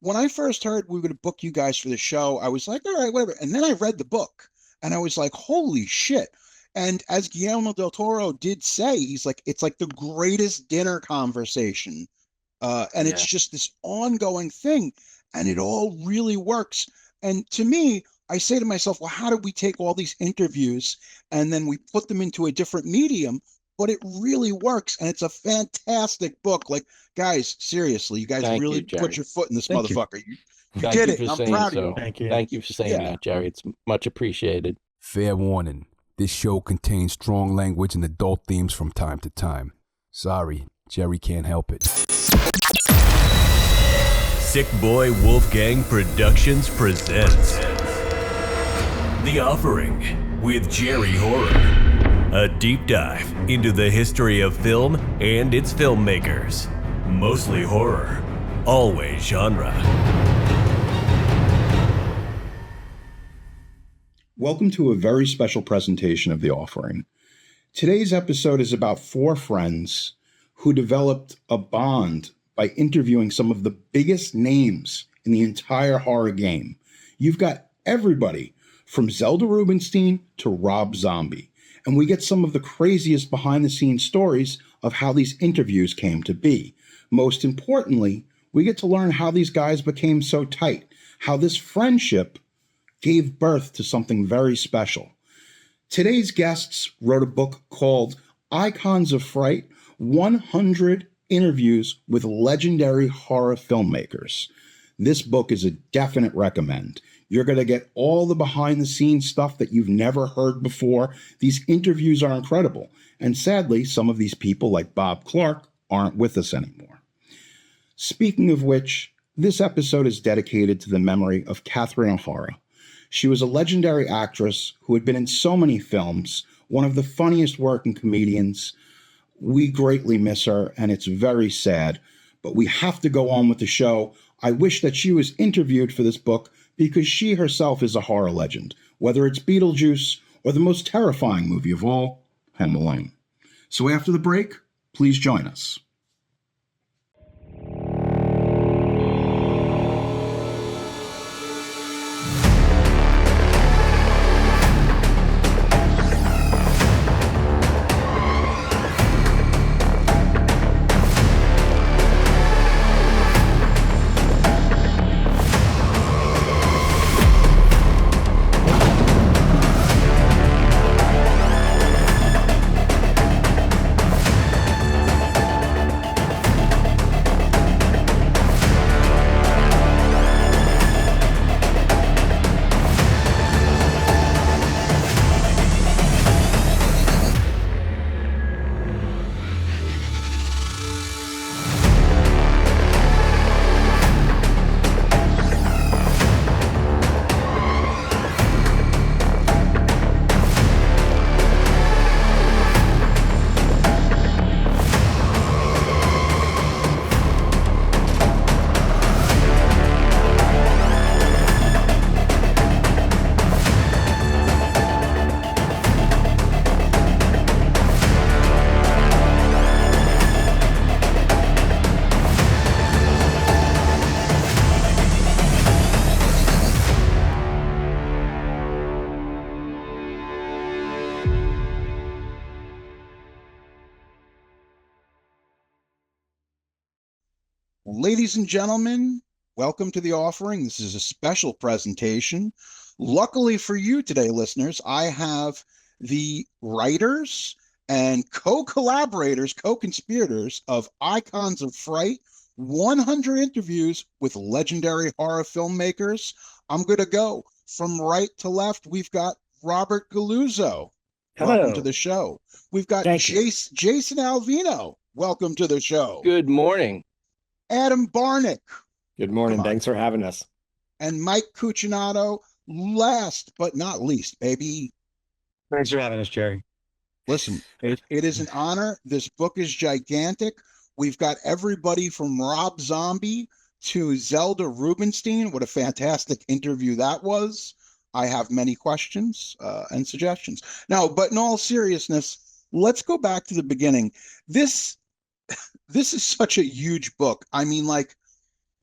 when I first heard we were going to book you guys for the show, I was like, all right, whatever. And then I read the book and I was like, holy shit. And as Guillermo del Toro did say, he's like, it's like the greatest dinner conversation. And it's Yeah. just this ongoing thing, and it all really works. And to me, I say to myself, well, how did we take all these interviews and then we put them into a different medium? But it really works, and it's a fantastic book. Like, guys, seriously, you guys Thank you, really put Jerry. your foot in this Thank you. motherfucker. You Thank did you it. for I'm saying proud of you. so. Thank you. Thank you for saying Yeah. that, Jerry. It's much appreciated. Fair warning. This show contains strong language and adult themes from time to time. Sorry, Jerry can't help it. Sick Boy Wolfgang Productions presents The Offering with Jerry Horror. A deep dive into the history of film and its filmmakers. Mostly horror, always genre. Welcome to a very special presentation of The Offering. Today's episode is about four friends who developed a bond by interviewing some of the biggest names in the entire horror game. You've got everybody from Zelda Rubinstein to Rob Zombie, and we get some of the craziest behind-the-scenes stories of how these interviews came to be. Most importantly, we get to learn how these guys became so tight, how this friendship gave birth to something very special. Today's guests wrote a book called Icons of Fright, 100 Interviews with Legendary Horror Filmmakers. This book is a definite recommend. You're going to get all the behind-the-scenes stuff that you've never heard before. These interviews are incredible. And sadly, some of these people, like Bob Clark, aren't with us anymore. Speaking of which, this episode is dedicated to the memory of Catherine O'Hara. She was a legendary actress who had been in so many films, one of the funniest working comedians. We greatly miss her, and it's very sad, but we have to go on with the show. I wish that she was interviewed for this book because she herself is a horror legend, whether it's Beetlejuice or the most terrifying movie of all, Home Alone. So after the break, please join us. Ladies and gentlemen, welcome to The Offering. This is a special presentation. Luckily for you today, listeners, I have the writers and co-collaborators, co-conspirators of Icons of Fright, 100 Interviews with Legendary Horror Filmmakers. I'm going to go from right to left. We've got Robert Galluzzo. Hello. Welcome to the show. We've got Jason Alvino. Welcome to the show. Good morning. Adam Barnick. Good morning. Thanks for having us. And Mike Cucinotta, last but not least, baby. Thanks for having us, Jerry. Listen, it is an honor. This book is gigantic. We've got everybody from Rob Zombie to Zelda Rubinstein. What a fantastic interview that was. I have many questions and suggestions. Now, but in all seriousness, let's go back to the beginning. This is such a huge book. I mean, like,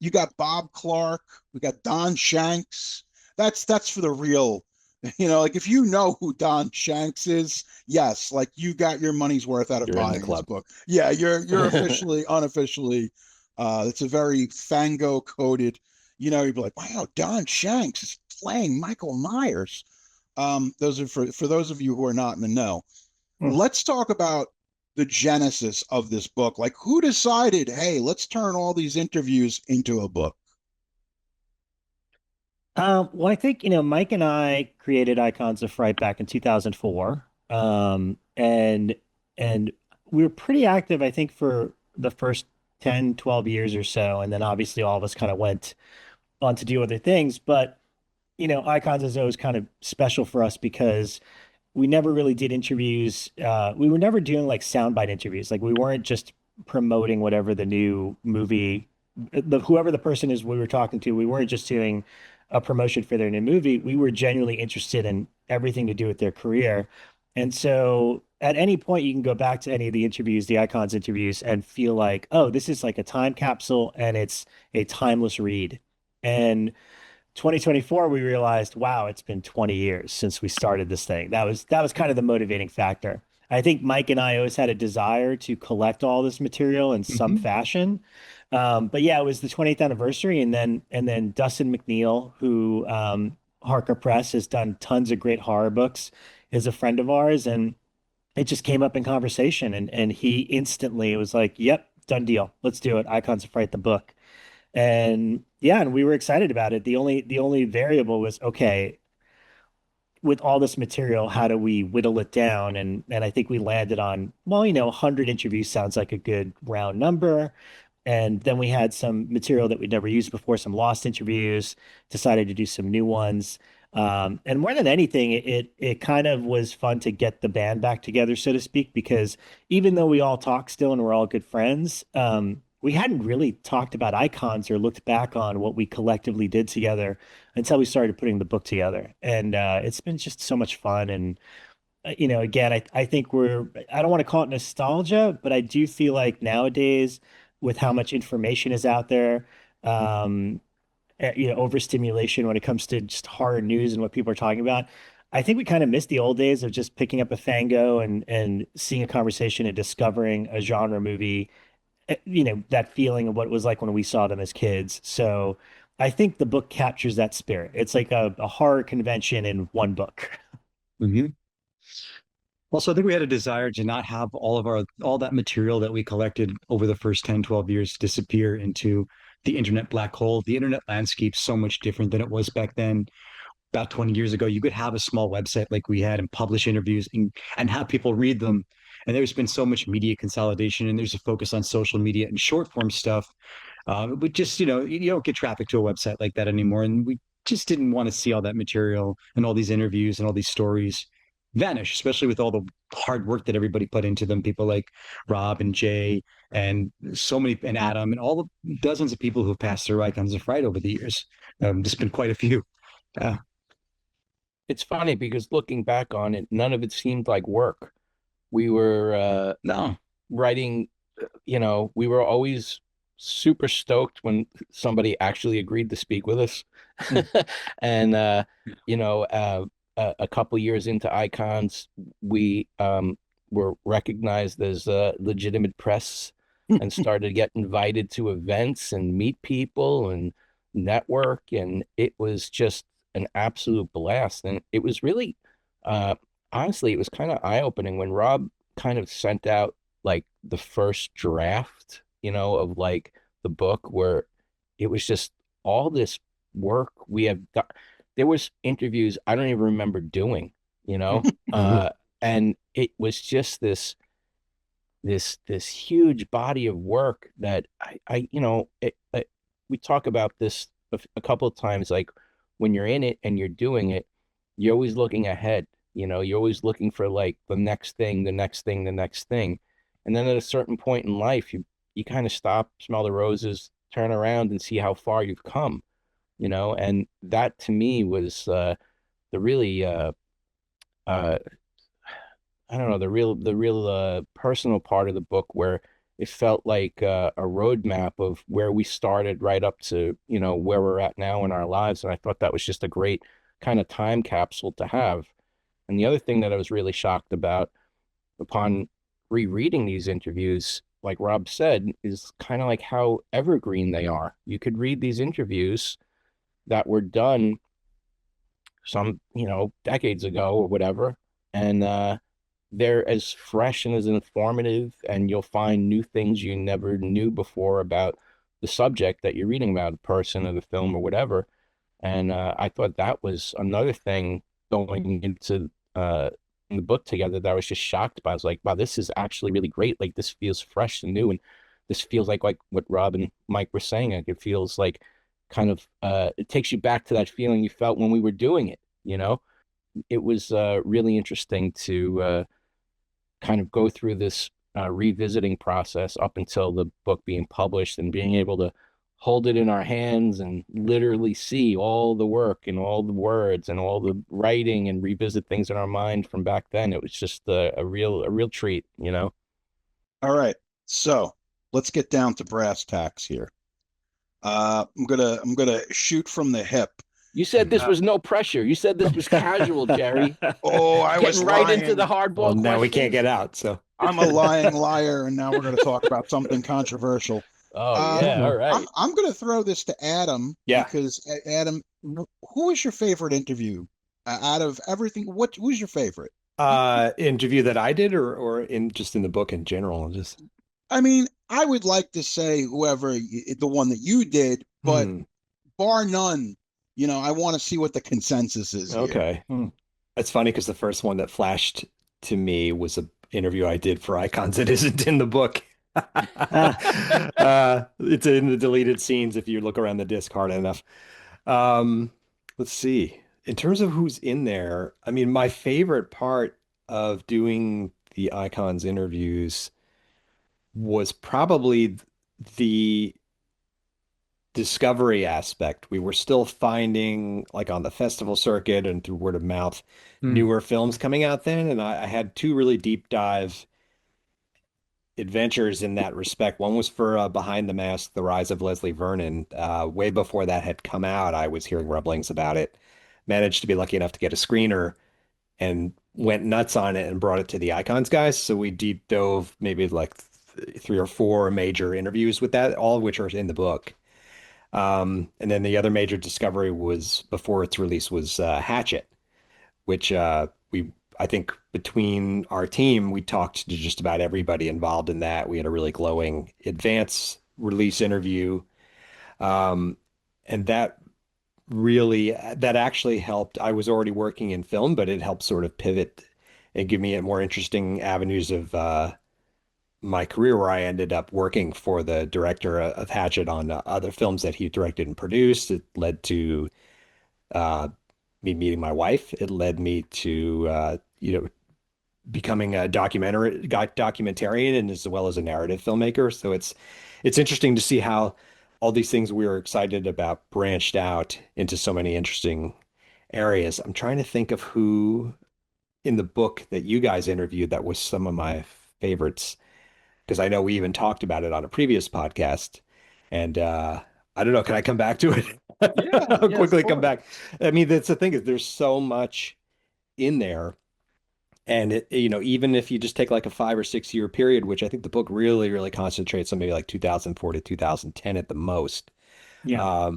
You got Bob Clark. We got Don Shanks. That's for the real. Like if you know who Don Shanks is, yes, like you got your money's worth out of You're in the buying this club. book. Yeah, you're officially, unofficially. It's a very Fango coded. You'd be like, wow, Don Shanks is playing Michael Myers. Those are for those of you who are not in the know. Let's talk about the genesis of this book. Like, who decided, hey, let's turn all these interviews into a book? Well, I think, Mike and I created Icons of Fright back in 2004. And we were pretty active, I think, for the first 10, 12 years or so. And then obviously all of us kind of went on to do other things. But, Icons is always kind of special for us because we never really did interviews. We were never doing like soundbite interviews. Like we weren't just promoting whatever the new movie, whoever the person is we were talking to. We weren't just doing a promotion for their new movie. We were genuinely interested in everything to do with their career. And so at any point you can go back to any of the interviews, the Icons interviews, and feel like, oh, this is like a time capsule and it's a timeless read. And 2024, we realized, wow, it's been 20 years since we started this thing. That was kind of the motivating factor. I think Mike and I always had a desire to collect all this material in some fashion. But yeah, it was the 20th anniversary, and then Dustin McNeil, who Harker Press has done tons of great horror books, is a friend of ours, and it just came up in conversation, and he instantly was like, "Yep, done deal. Let's do it. Icons of Fright, the book." And yeah, and we were excited about it. The only variable was, okay, with all this material, how do we whittle it down? And I think we landed on, well, 100 interviews sounds like a good round number. And then we had some material that we'd never used before, some lost interviews, decided to do some new ones. And more than anything, it kind of was fun to get the band back together, so to speak, because even though we all talk still and we're all good friends, we hadn't really talked about Icons or looked back on what we collectively did together until we started putting the book together. And it's been just so much fun. And, again, I think I don't want to call it nostalgia, but I do feel like nowadays, with how much information is out there, overstimulation when it comes to just horror news and what people are talking about. I think we kind of missed the old days of just picking up a Fango and seeing a conversation and discovering a genre movie, that feeling of what it was like when we saw them as kids. So I think the book captures that spirit. It's like a horror convention in one book. Mm-hmm. Also, I think we had a desire to not have all that material that we collected over the first 10, 12 years disappear into the internet black hole. The internet landscape's so much different than it was back then. About 20 years ago, you could have a small website like we had and publish interviews and have people read them. And there's been so much media consolidation, and there's a focus on social media and short form stuff. But just, you don't get traffic to a website like that anymore. And we just didn't want to see all that material and all these interviews and all these stories vanish, especially with all the hard work that everybody put into them. People like Rob and Jay and so many, and Adam, and all the dozens of people who've passed through Icons of Fright over the years. There's been quite a few. It's funny because looking back on it, none of it seemed like work. We were writing, we were always super stoked when somebody actually agreed to speak with us. And, a couple years into Icons, we were recognized as legitimate press and started to get invited to events and meet people and network. And it was just an absolute blast. And it was really, honestly, it was kind of eye-opening when Rob kind of sent out like the first draft, of like the book, where it was just all this work we have done. There was interviews I don't even remember doing, and it was just this huge body of work that we talk about this a couple of times, like when you're in it and you're doing it, you're always looking ahead, you're always looking for like the next thing, the next thing, the next thing. And then at a certain point in life, you kind of stop, smell the roses, turn around and see how far you've come. And that to me was the really I don't know, the real personal part of the book, where it felt like a roadmap of where we started right up to, where we're at now in our lives. And I thought that was just a great kind of time capsule to have. And the other thing that I was really shocked about upon rereading these interviews, like Rob said, is kind of like how evergreen they are. You could read these interviews that were done some, decades ago or whatever, and they're as fresh and as informative, and you'll find new things you never knew before about the subject that you're reading about, the person or the film or whatever. And I thought that was another thing going into the book together that I was just shocked by. I was like, wow, this is actually really great. Like, this feels fresh and new, and this feels like what Rob and Mike were saying. Like, it feels like kind of it takes you back to that feeling you felt when we were doing it. It was really interesting to kind of go through this revisiting process up until the book being published, and being able to hold it in our hands and literally see all the work and all the words and all the writing, and revisit things in our mind from back then. It was just a real treat. All right, so let's get down to brass tacks here. I'm gonna shoot from the hip. You said this was no pressure. You said this was casual, Jerry. Oh, I was getting right lying. into the hardball. Well, now we can't get out. So I'm a lying liar, and now we're going to talk about something controversial. Oh, yeah, all right. I'm going to throw this to Adam. Yeah. Because Adam, who is your favorite interview out of everything? Who's your favorite? Interview that I did, or in the book in general? Just, I mean, I would like to say whoever the one that you did, but bar none. I want to see what the consensus is. Okay. It's funny because the first one that flashed to me was an interview I did for Icons that isn't in the book. It's in the deleted scenes if you look around the disc hard enough. Let's see. In terms of who's in there, I mean, my favorite part of doing the Icons interviews was probably the discovery aspect. We were still finding, like on the festival circuit and through word of mouth, newer films coming out then. And I had two really deep dive adventures in that respect. One was for Behind the Mask, The Rise of Leslie Vernon. Way before that had come out, I was hearing rumblings about it. Managed to be lucky enough to get a screener and went nuts on it and brought it to the Icons guys. So we deep dove maybe like 3 or 4 major interviews with that, all of which are in the book. And then the other major discovery was, before its release, was Hatchet, which I think between our team, we talked to just about everybody involved in that. We had a really glowing advance release interview. And that actually helped. I was already working in film, but it helped sort of pivot and give me a more interesting avenues of my career, where I ended up working for the director of Hatchet on other films that he directed and produced. It led to me meeting my wife. It led me to becoming a documentarian, and as well as a narrative filmmaker. So it's interesting to see how all these things we were excited about branched out into so many interesting areas. I'm trying to think of who in the book that you guys interviewed that was some of my favorites, because I know we even talked about it on a previous podcast. And I don't know, can I come back to it? Yeah, I'll quickly come back. I mean, that's the thing, is there's so much in there. And it, even if you just take like a 5 or 6 year period, which I think the book really, really concentrates on, maybe like 2004 to 2010 at the most. Yeah.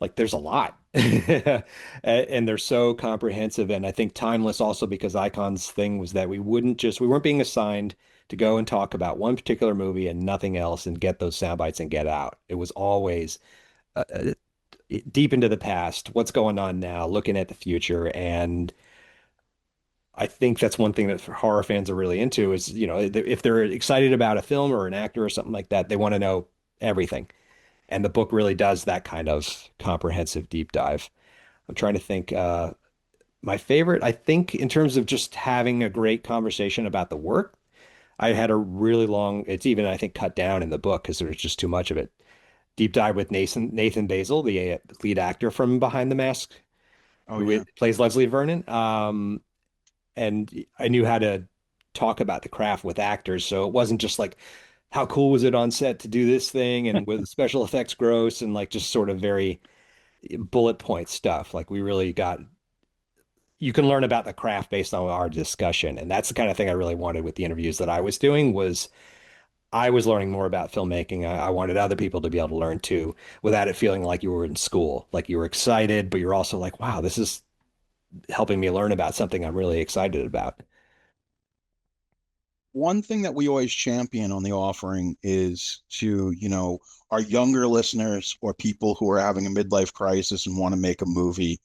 Like there's a lot and they're so comprehensive. And I think timeless also, because Icons thing was that we weren't being assigned to go and talk about one particular movie and nothing else and get those sound bites and get out. It was always deep into the past, what's going on now, looking at the future. And I think that's one thing that horror fans are really into is, if they're excited about a film or an actor or something like that, they want to know everything. And the book really does that kind of comprehensive deep dive. I'm trying to think, my favorite, I think, in terms of just having a great conversation about the work, I had a really long, it's even, I think, cut down in the book because there's just too much of it. Deep dive with Nathan Basil, the lead actor from Behind the Mask, who plays Leslie Vernon. And I knew how to talk about the craft with actors. So it wasn't just like how cool was it on set to do this thing, and with special effects gross, and like just sort of very bullet point stuff. Like we really got, you can learn about the craft based on our discussion. And that's the kind of thing I really wanted with the interviews that I was doing. Was I was learning more about filmmaking. I wanted other people to be able to learn too, without it feeling like you were in school. Like you were excited, but you're also like, wow, this is helping me learn about something I'm really excited about. One thing that we always champion on the offering is to, our younger listeners or people who are having a midlife crisis and want to make a movie.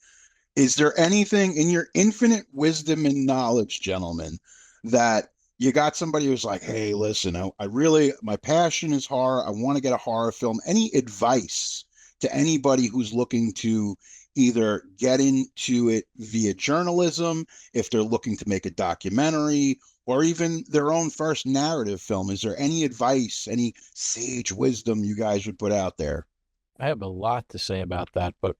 Is there anything in your infinite wisdom and knowledge, gentlemen, that you got somebody who's like, hey, listen, I really, my passion is horror. I want to get a horror film. Any advice to anybody who's looking to either get into it via journalism, if they're looking to make a documentary, or even their own first narrative film? Is there any advice, any sage wisdom you guys would put out there? I have a lot to say about that, but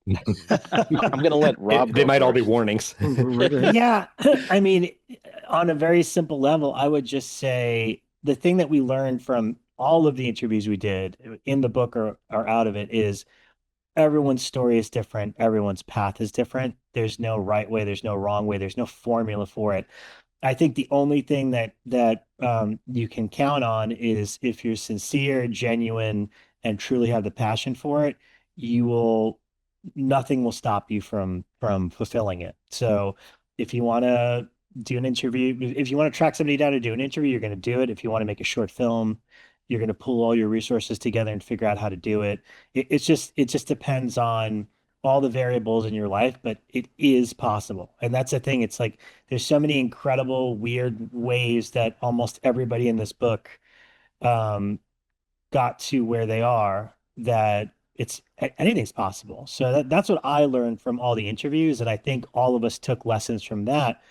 I'm going to let Rob They go might all be first. warnings. Yeah. I mean, on a very simple level, I would just say the thing that we learned from all of the interviews we did in the book or out of it is everyone's story is different. Everyone's path is different. There's no right way. There's no wrong way. There's no formula for it. I think the only thing that you can count on is if you're sincere, genuine, and truly have the passion for it, nothing will stop you from fulfilling it. So if you want to do an interview, if you want to track somebody down to do an interview, you're going to do it. If you want to make a short film, you're going to pull all your resources together and figure out how to do it. It just depends on all the variables in your life, but it is possible. And that's the thing. It's like there's so many incredible, weird ways that almost everybody in this book got to where they are, that anything's possible. So that's what I learned from all the interviews. And I think all of us took lessons from that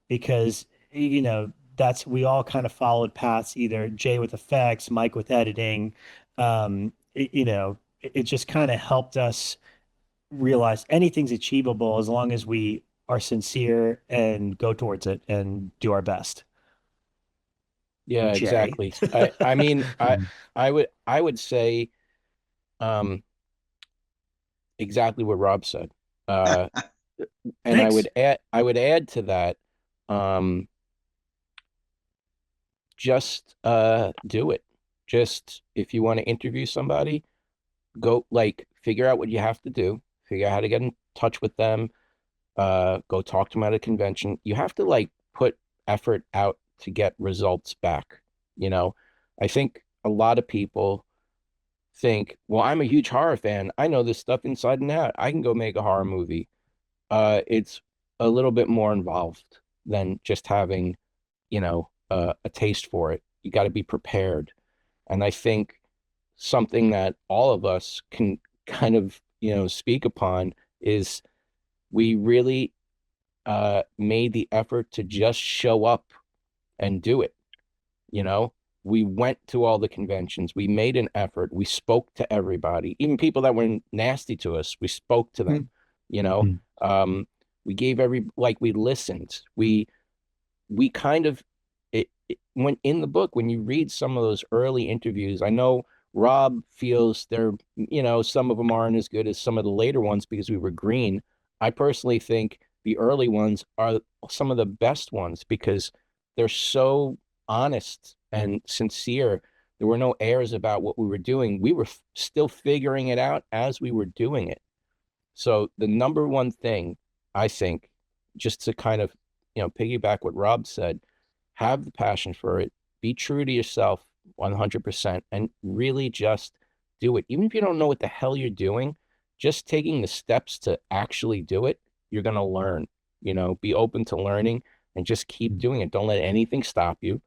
because, we all kind of followed paths, either Jay with effects, Mike with editing. It just kind of helped us realize anything's achievable as long as we are sincere and go towards it and do our best. Yeah, Jay. exactly. I mean, I would say exactly what Rob said. And Thanks. I would add to that, just do it. Just if you want to interview somebody, go figure out what you have to do, figure out how to get in touch with them, go talk to them at a convention. You have to put effort out to get results back. I think a lot of people think, well, I'm a huge horror fan. I know this stuff inside and out. I can go make a horror movie. It's a little bit more involved than just having, a taste for it. You got to be prepared. And I think something that all of us can kind of, speak upon is we really made the effort to just show up and do it. We went to all the conventions. We made an effort. We spoke to everybody, even people that were nasty to us. We spoke to them, we gave we listened. We kind of, when in the book, when you read some of those early interviews, I know Rob feels they're, some of them aren't as good as some of the later ones because we were green. I personally think the early ones are some of the best ones because they're so honest and sincere. There were no airs about what we were doing. We were still figuring it out as we were doing it. So the number one thing, I think, just to kind of, piggyback what Rob said, have the passion for it, be true to yourself 100%, and really just do it. Even if you don't know what the hell you're doing, just taking the steps to actually do it, you're going to learn. Be open to learning and just keep doing it. Don't let anything stop you.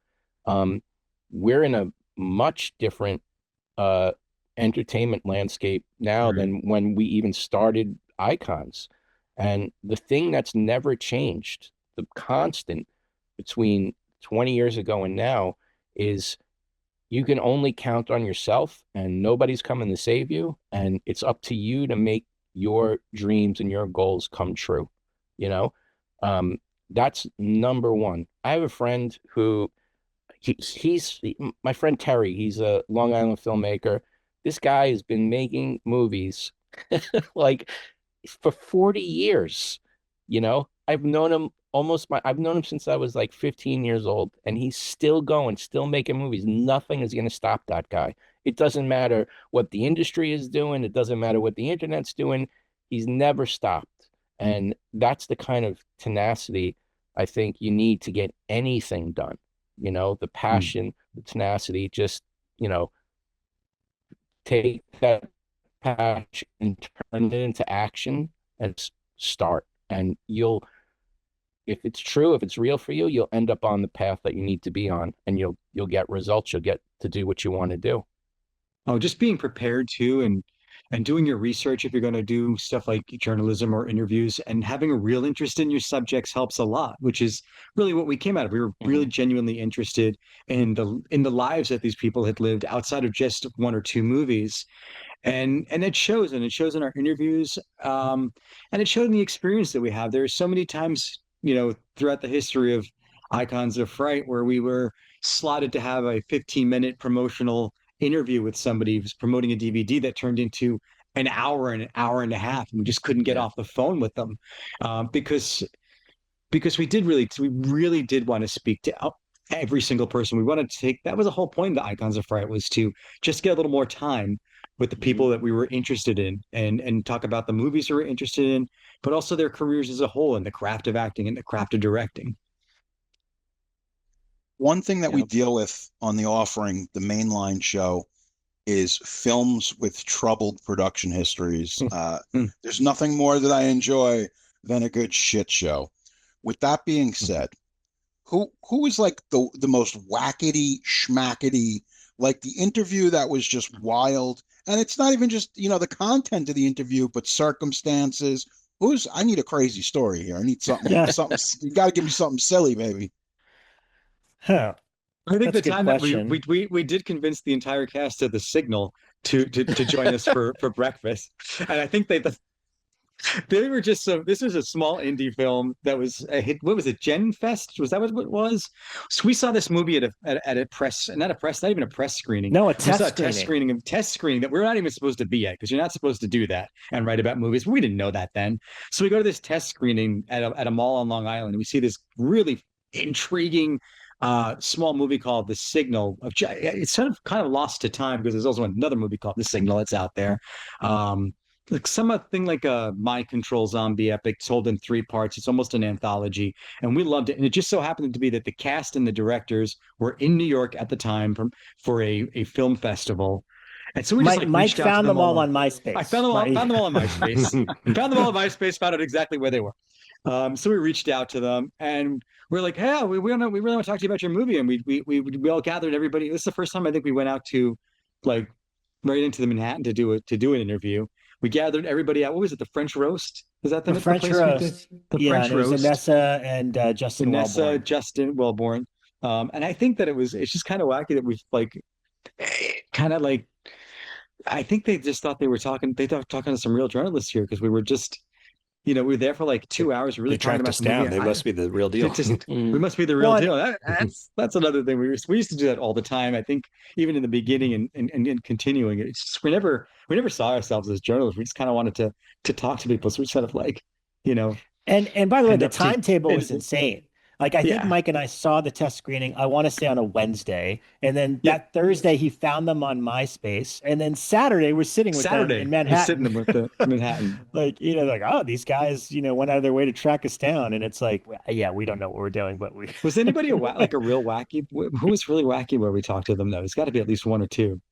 We're in a much different entertainment landscape now than when we even started Icons. And the thing that's never changed, the constant between 20 years ago and now, is you can only count on yourself and nobody's coming to save you. And it's up to you to make your dreams and your goals come true. That's number one. I have a friend who he's my friend Terry. He's a Long Island filmmaker. This guy has been making movies like for 40 years. You know, I've known him since I was like 15 years old, and he's still going, still making movies. Nothing is going to stop that guy. It doesn't matter what the industry is doing, it doesn't matter what the internet's doing. He's never stopped. And that's the kind of tenacity I think you need to get anything done. You know, the passion, the tenacity, just, you know, take that passion and turn it into action and start. And if it's true, if it's real for you, you'll end up on the path that you need to be on, and you'll get results. You'll get to do what you want to do. Oh, just being prepared too, and doing your research if you're going to do stuff like journalism or interviews, and having a real interest in your subjects helps a lot, which is really what we came out of. We were really genuinely interested in the lives that these people had lived outside of just one or two movies. And it shows, and it shows in our interviews, and it showed in the experience that we have. There are so many times, you know, throughout the history of Icons of Fright where we were slotted to have a 15-minute promotional interview with somebody who's promoting a DVD that turned into an hour and a half, and we just couldn't get off the phone with them, because we really did want to speak to every single person. We wanted to take, that was the whole point of the Icons of Fright, was to just get a little more time with the people that we were interested in, and talk about the movies we were interested in, but also their careers as a whole, and the craft of acting and the craft of directing. One thing that we deal with on The Offering, the mainline show, is films with troubled production histories. There's nothing more that I enjoy than a good shit show. With that being said, who is like the most wackety schmackety, like the interview that was just wild? And it's not even just, you know, the content of the interview, but circumstances. I need a crazy story here. I need something, something. You got to give me something silly, baby. Huh. I think the time that we did convince the entire cast of The Signal to join us for breakfast, and I think they were just this was a small indie film that was a hit. What was it? Gen Fest? Was that what it was? So we saw this movie at a press, not even a press screening. No, a test screening that we're not even supposed to be at, because you're not supposed to do that and write about movies. We didn't know that then. So we go to this test screening at a mall on Long Island, and we see this really intriguing small movie called The Signal. It's kind of lost to time, because there's also another movie called The Signal that's out there. Like something like a mind control zombie epic told in 3 parts. It's almost an anthology, and we loved it. And it just so happened to be that the cast and the directors were in New York at the time for a film festival. And so we just Mike found them all on MySpace. I found them all on MySpace. Found them all on MySpace. Found out exactly where they were. So we reached out to them, and we're like, "Hey, we really want to talk to you about your movie." And we all gathered everybody. This is the first time I think we went out to, like, right into the Manhattan to do an interview. We gathered everybody out. What was it? The French Roast? Is that the French Roast? The French Roast. Vanessa and Justin Wellborn. And I think that it's just kind of wacky that we've I think they just thought they were talking to some real journalists here, because we were just, we were there for like 2 hours. Really trying to us down. They must be the real deal. We must be the real deal. That's another thing. We used to do that all the time. I think even in the beginning and continuing, it's just, we never saw ourselves as journalists. We just kind of wanted to talk to people. So we sort of And by the way, the timetable was insane. Like, I think Mike and I saw the test screening, I want to say on a Wednesday. And then that Thursday, he found them on MySpace. And then Saturday, we're sitting with them in Manhattan. Sitting with the Manhattan. Oh, these guys, went out of their way to track us down. And it's like, yeah, we don't know what we're doing, but we. Was anybody a real wacky? Who was really wacky where we talked to them, though? It's got to be at least one or two.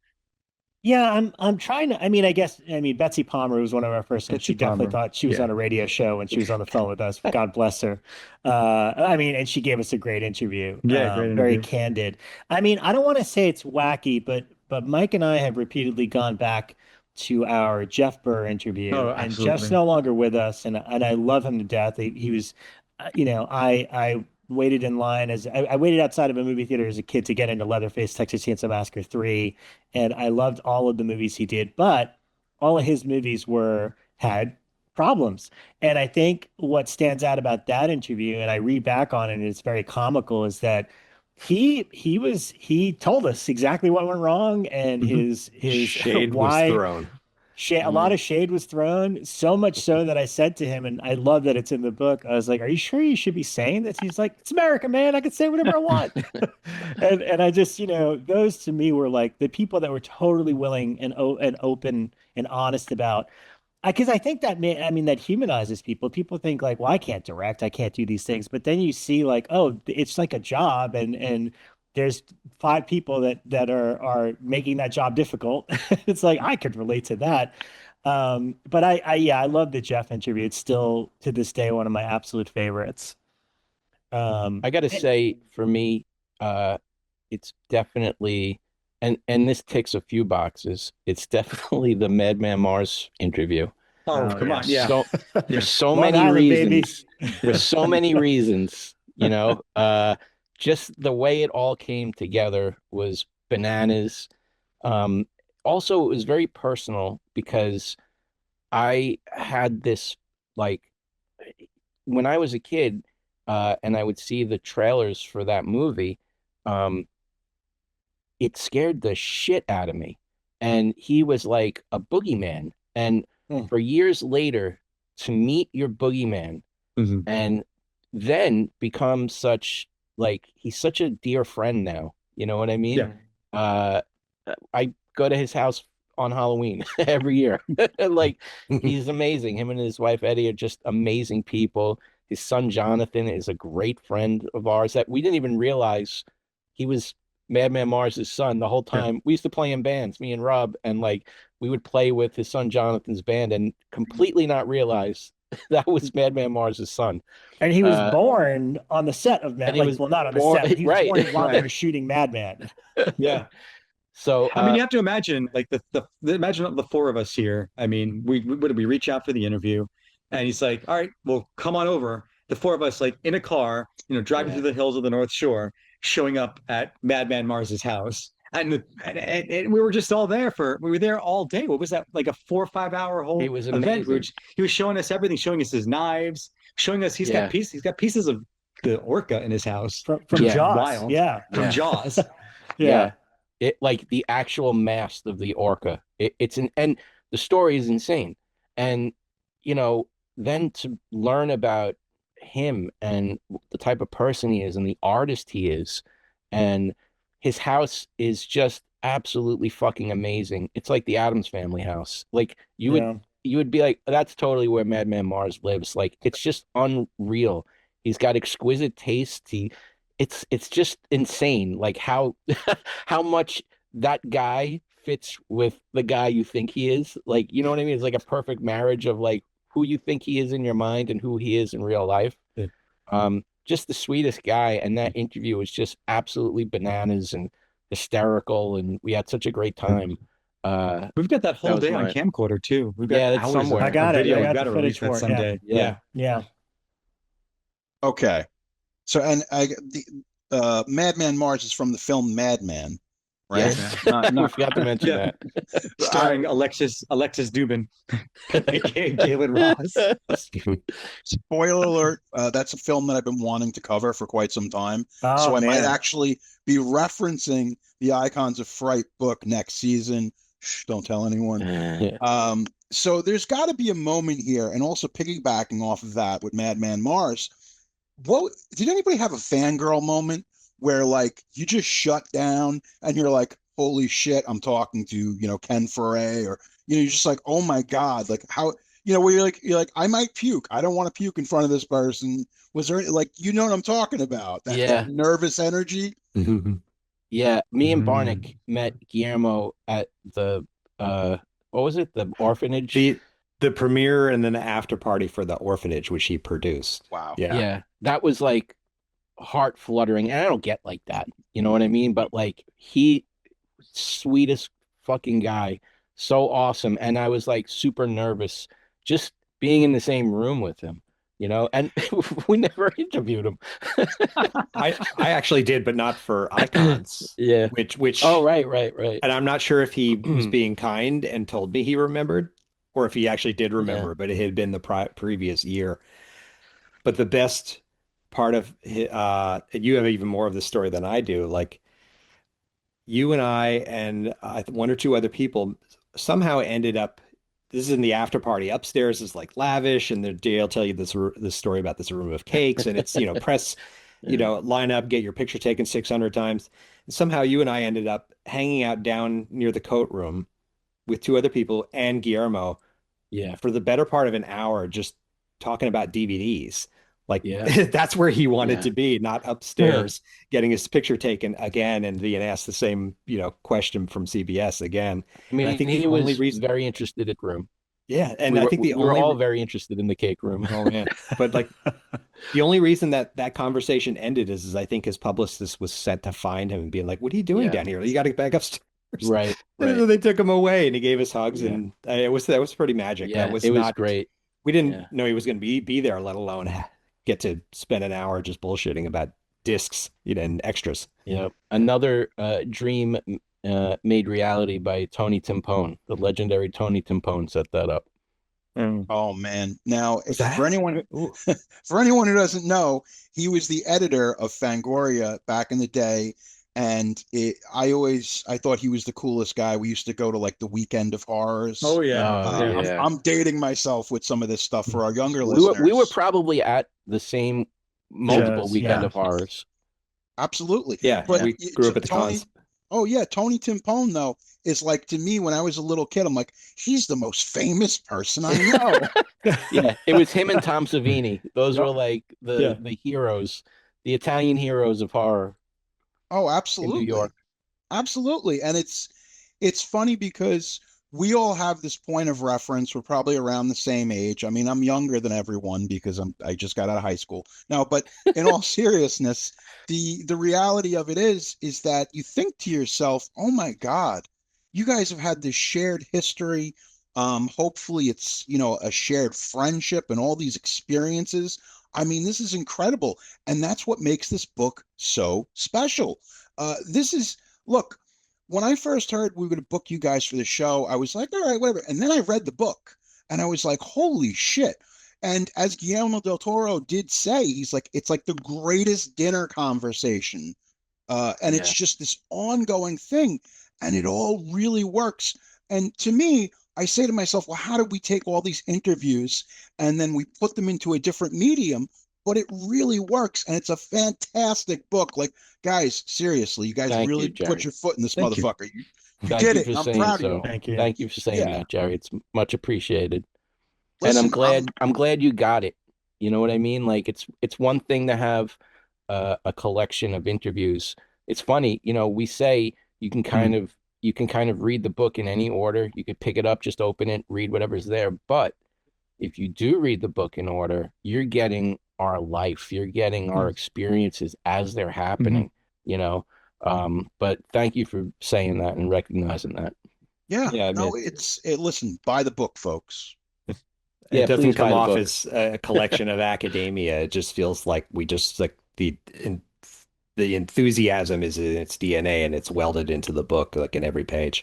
Yeah, I'm trying to. Betsy Palmer was one of our first, and she definitely thought she was on a radio show when she was on the phone with us. God bless her. And she gave us a great interview. Yeah, great interview. Very candid. I don't want to say it's wacky, but Mike and I have repeatedly gone back to our Jeff Burr interview, and Jeff's no longer with us, and I love him to death. He was, I waited in line I waited outside of a movie theater as a kid to get into Leatherface, Texas Chainsaw Massacre 3, and I loved all of the movies he did, but all of his movies had problems. And I think what stands out about that interview, and I read back on it and it's very comical, is that he told us exactly what went wrong, and his Shade was why thrown. a lot of shade was thrown, so much so that I said to him, and I love that it's in the book, I was like, are you sure you should be saying this? He's like, it's America, man, I can say whatever I want. and I just, those to me were like the people that were totally willing and open and honest about, because I think that that humanizes people. People think like, well, I can't direct, I can't do these things, but then you see like, oh, it's like a job, and there's 5 people that are making that job difficult. It's like I could relate to that. But I love the Jeff interview. It's still to this day one of my absolute favorites. I got to say, for me, it's definitely, and this ticks a few boxes. It's definitely the Madman Mars interview. Oh, come on, yeah. So there's so Long many Island, baby. reasons. There's so many reasons, just the way it all came together was bananas. Also, it was very personal because I had this, like, when I was a kid, and I would see the trailers for that movie, it scared the shit out of me. And he was like a boogeyman. And for years later, to meet your boogeyman and then become such, like, he's such a dear friend now. You know what I mean? Yeah. I go to his house on Halloween every year. Like, he's amazing. Him and his wife Eddie are just amazing people. His son Jonathan is a great friend of ours that we didn't even realize he was Madman Mars' son the whole time. We used to play in bands, me and Rob, and like we would play with his son Jonathan's band and completely not realize that was Madman Mars' son. And he was born on the set of Mad. Like, well, not on the set. He was born while they were shooting Madman. Yeah. So I mean, you have to imagine, like, imagine the 4 of us here. I mean, we reach out for the interview, and he's like, "All right, well, come on over." The 4 of us, like, in a car, driving through the hills of the North Shore, showing up at Madman Mars's house, and we were just all there we were there all day. What was that, like a 4 or 5 hour whole it was event? amazing. He was showing us everything, showing us his knives, showing us he's got pieces of the orca in his house from Jaws. Wild. From Jaws. Yeah. It, like, the actual mast of the orca. And the story is insane. And then to learn about him and the type of person he is and the artist he is, and his house is just absolutely fucking amazing. It's like the Addams Family house. Like, you would be like, that's totally where Madman Mars lives. Like, it's just unreal. He's got exquisite taste. It's just insane, like how much that guy fits with the guy you think he is. Like, you know what I mean? It's like a perfect marriage of like who you think he is in your mind and who he is in real life. Just the sweetest guy, and that interview was just absolutely bananas and hysterical, and we had such a great time. We've got that whole day on camcorder too. We've got hours somewhere. I got it. Video. I We've got got the to release footage that for it. someday. Yeah. Okay. So, and the Madman Mars is from the film Madman, right? Yes. Not, I forgot to mention that. Starring Alexis Dubin, aka Galen Ross. Spoiler alert, that's a film that I've been wanting to cover for quite some time. Oh, So I man. might actually be referencing the Icons of Fright book next season. Shh, don't tell anyone. So there's got to be a moment here, and also piggybacking off of that with Madman Mars. What did anybody have a fangirl moment where like you just shut down and you're like, holy shit, I'm talking to, Ken Foray, or you're just like, oh my God, like how, where you're like, I might puke. I don't want to puke in front of this person. Was there like, what I'm talking about? That nervous energy. Yeah, me and Barnick met Guillermo at the what was it? The orphanage. The premiere and then the after party for the orphanage, which he produced. Wow. Yeah. That was like heart fluttering. And I don't get like that. You know what I mean? But like, he sweetest fucking guy. So awesome. And I was like super nervous just being in the same room with him, and we never interviewed him. I actually did, but not for Icons. Yeah. Which Oh, right. And I'm not sure if he was being kind and told me he remembered, or if he actually did remember, but it had been the previous year. But the best part of you have even more of the story than I do. Like you and I and one or two other people somehow ended up. This is in the after party. Upstairs is like lavish, and they'll tell you this story about this room of cakes, and it's press, line up, get your picture taken 600 times. And somehow you and I ended up hanging out down near the coat room with two other people and Guillermo, for the better part of an hour, just talking about DVDs. Like that's where he wanted to be, not upstairs getting his picture taken again and being asked the same, question from CBS again. I mean, I think he the was only reason, very interested in room. Yeah, and I think we were all very interested in the cake room. Oh man, but like the only reason that conversation ended is I think his publicist was sent to find him and being like, "What are you doing down here? You got to get back upstairs." Right. So they took him away, and he gave us hugs, and that was pretty magic. Yeah, That was it was not great. We didn't know he was going to be there, let alone get to spend an hour just bullshitting about discs, and extras. Yeah. Another dream made reality by Tony Timpone. The legendary Tony Timpone set that up. Oh man! Now, for anyone who doesn't know, he was the editor of Fangoria back in the day, and I thought he was the coolest guy. We used to go to like the Weekend of Horrors. Oh yeah. I'm dating myself with some of this stuff for our younger listeners. We were probably at the same multiple Weekend of Horrors. Absolutely. Yeah, but we grew up at the cons. Oh yeah, Tony Timpone though is like, to me, when I was a little kid, I'm like, he's the most famous person I know. Yeah, it was him and Tom Savini. Those were like the heroes, the Italian heroes of horror. Oh, absolutely. In New York. Absolutely. And it's funny because we all have this point of reference. We're probably around the same age. I mean, I'm younger than everyone because I just got out of high school. No, but in all seriousness, the reality of it is that you think to yourself, oh my God, you guys have had this shared history. Hopefully it's, a shared friendship and all these experiences. I mean, this is incredible. And that's what makes this book so special. Look, when I first heard we were going to book you guys for the show, I was like, all right, whatever. And then I read the book and I was like, holy shit. And as Guillermo del Toro did say, he's like, it's like the greatest dinner conversation. And it's just this ongoing thing. And it all really works. And to me, I say to myself, well, how did we take all these interviews and then we put them into a different medium? But it really works. And it's a fantastic book. Like, guys, seriously, you guys really put your foot in this motherfucker. You did it. I'm proud of you. Thank you. Thank you for saying that, Jerry. It's much appreciated. Listen, and I'm glad you got it. You know what I mean? Like, it's one thing to have a collection of interviews. It's funny, we say you can kind of read the book in any order. You could pick it up, just open it, read whatever's there. But if you do read the book in order, you're getting our life, you're getting our experiences as they're happening, but thank you for saying that and recognizing that. Listen, buy the book, folks. It doesn't come off as a collection of academia. It just feels like we just like the enthusiasm is in its DNA and it's welded into the book, like in every page.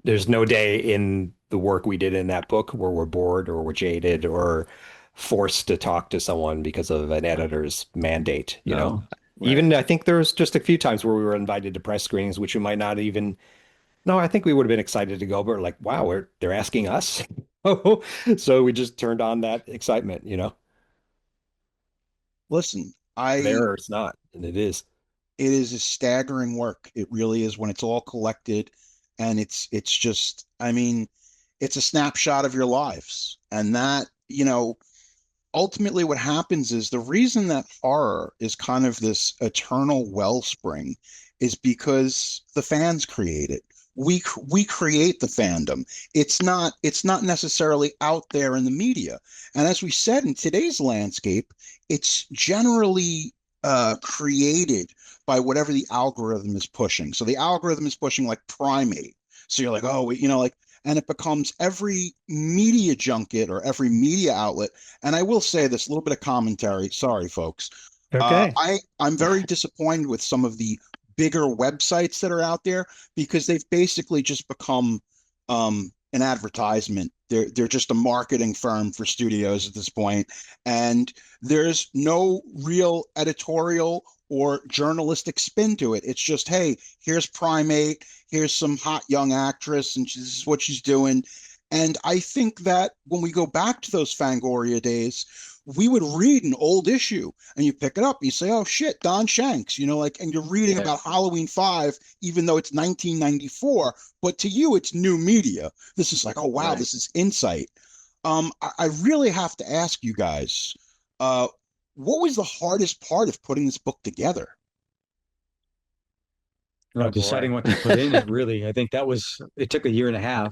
There's no day in the work we did in that book where we're bored or we're jaded or forced to talk to someone because of an editor's mandate, know. Right. Even I think there was just a few times where we were invited to press screenings, which we might not even. No, I think we would have been excited to go, but we're like, wow, they're asking us. So we just turned on that excitement, Listen, it's not, and it is. It is a staggering work. It really is when it's all collected, and it's just, I mean, it's a snapshot of your lives, and that, ultimately what happens is the reason that horror is kind of this eternal wellspring is because the fans create it. We create the fandom. It's not necessarily out there in the media. And as we said, in today's landscape, it's generally created by whatever the algorithm is pushing. So the algorithm is pushing like primate. So you're like, and it becomes every media junket or every media outlet. And I will say this, a little bit of commentary. Sorry, folks. Okay. I'm very disappointed with some of the bigger websites that are out there because they've basically just become an advertisement. They're just a marketing firm for studios at this point, and there's no real editorial or journalistic spin to it. It's just, hey, here's Primate, here's some hot young actress, and this is what she's doing. And I think that when we go back to those Fangoria days, we would read an old issue and you pick it up and you say, oh shit, Don Shanks, like, and you're reading about Halloween 5, even though it's 1994, but to you, it's new media. This is like, oh wow, this is insight. I really have to ask you guys, what was the hardest part of putting this book together? Deciding what to put in it, really. I think it took 1.5 years.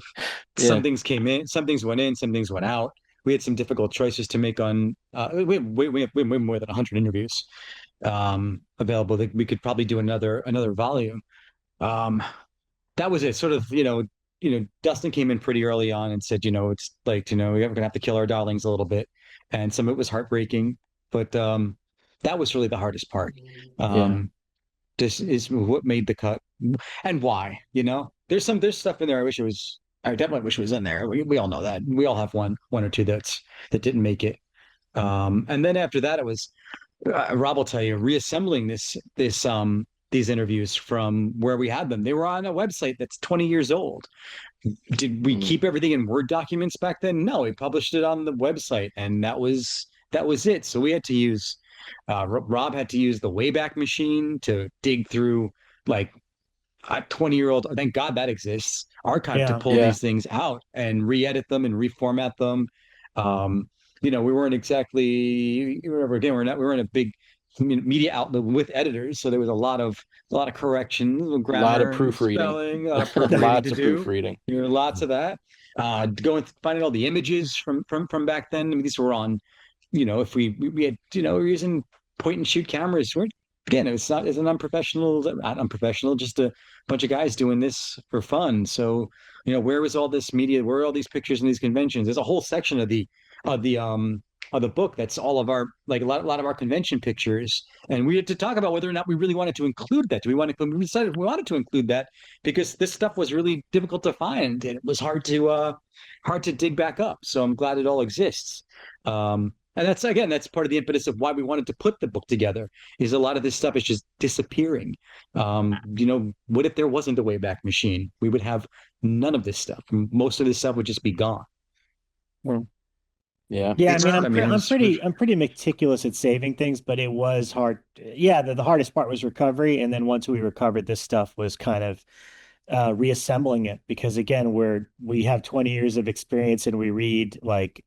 Some things came in, some things went in, some things went out. We had some difficult choices to make on, we have way more than 100 interviews available. That we could probably do another volume. That was it. Sort of, Dustin came in pretty early on and said, it's like, we're going to have to kill our darlings a little bit. And some of it was heartbreaking, but that was really the hardest part. This is what made the cut and why, there's stuff in there. I definitely wish it was in there. We all know that. We all have one or two that didn't make it. And then after that, it was Rob will tell you, reassembling these interviews from where we had them. They were on a website that's 20 years old. Did we keep everything in Word documents back then? No, we published it on the website, and that was it. So we had to use Rob had to use the Wayback Machine to dig through like a 20-year-old. Thank God that exists. Archive to pull these things out and re-edit them and reformat them. We weren't exactly. Again, we weren't a big media outlet with editors, so there was a lot of corrections, grammar, a lot of proofreading, spelling, lots of proofreading. Lots of that. Going finding all the images from back then. I mean, these were on. If we had, we were using point and shoot cameras. Again, it's an unprofessional, just a bunch of guys doing this for fun. So, where was all this media? Where are all these pictures and these conventions? There's a whole section of the book that's all of our, like, a lot of our convention pictures, and we had to talk about whether or not we really wanted to include that. We decided we wanted to include that because this stuff was really difficult to find and it was hard to dig back up. So I'm glad it all exists. And that's part of the impetus of why we wanted to put the book together, is a lot of this stuff is just disappearing. What if there wasn't a Wayback Machine? We would have none of this stuff. Most of this stuff would just be gone. Well, yeah. I'm pretty meticulous at saving things, but it was hard. Yeah. The hardest part was recovery. And then once we recovered, this stuff was kind of reassembling it, because again, we have 20 years of experience and we read like,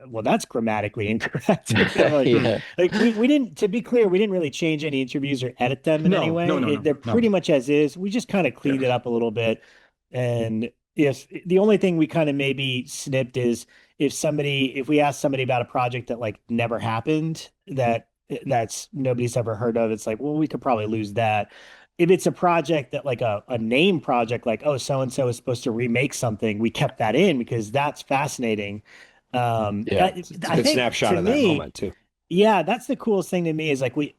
well, that's grammatically incorrect. We didn't, to be clear, we didn't really change any interviews or edit them in any way. They're pretty much as is. We just kind of cleaned it up a little bit. And if the only thing we kind of maybe snipped is if we ask somebody about a project that like never happened, that's nobody's ever heard of, it's like, well, we could probably lose that. If it's a project that like a name project, like, oh, so-and-so is supposed to remake something, we kept that in because that's fascinating. It's a good snapshot of that moment too. Yeah, that's the coolest thing to me is I think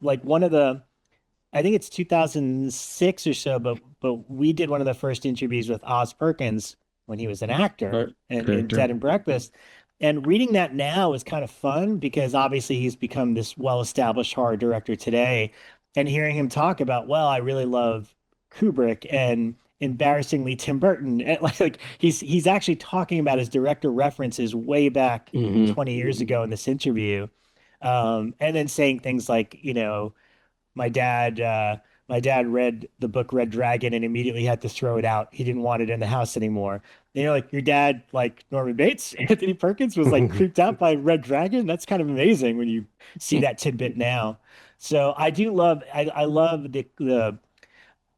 it's 2006 or so, but we did one of the first interviews with Oz Perkins when he was an actor in Dead and Breakfast. And reading that now is kind of fun because obviously he's become this well-established horror director today. And hearing him talk about, well, I really love Kubrick and embarrassingly Tim Burton, and like he's actually talking about his director references way back 20 years ago in this interview, and then saying things like, my dad read the book Red Dragon and immediately had to throw it out. He didn't want it in the house anymore. Like your dad, like Norman Bates, Anthony Perkins, was like creeped out by Red Dragon. That's kind of amazing when you see that tidbit now. So I do love, I love the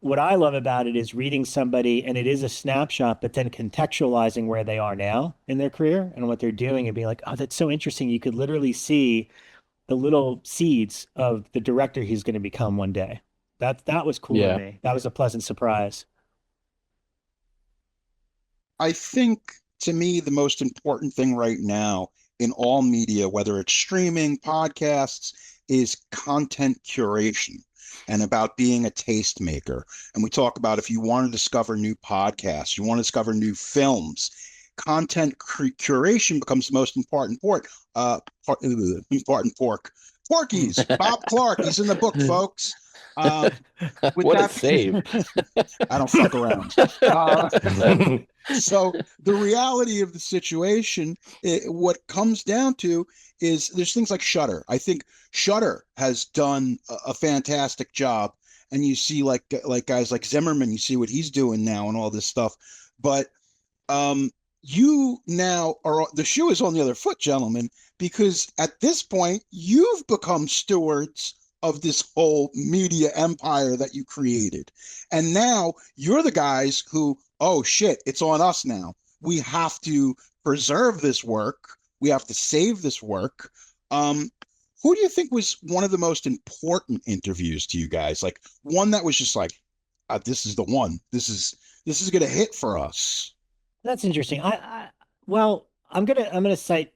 what I love about it is reading somebody, and it is a snapshot, but then contextualizing where they are now in their career and what they're doing and being like, oh, that's so interesting. You could literally see the little seeds of the director he's going to become one day. That was cool to me. That was a pleasant surprise. I think, to me, the most important thing right now in all media, whether it's streaming, podcasts, is content curation and about being a tastemaker. And we talk about, if you want to discover new podcasts, you want to discover new films, content curation becomes the most important important pork. Porky's Bob Clark. He's in the book, folks. What a save. I don't fuck around. So the reality of the situation, what comes down to is there's things like Shudder. I think Shudder has done a fantastic job, and you see like guys like Zimmerman, you see what he's doing now and all this stuff. But you now the shoe is on the other foot, gentlemen, because at this point you've become stewards of this whole media empire that you created. And now you're the guys who, oh shit, it's on us now. We have to preserve this work. We have to save this work. Who do you think was one of the most important interviews to you guys? Like one that was just like, this is the one. This is going to hit for us. That's interesting. Well, I'm gonna cite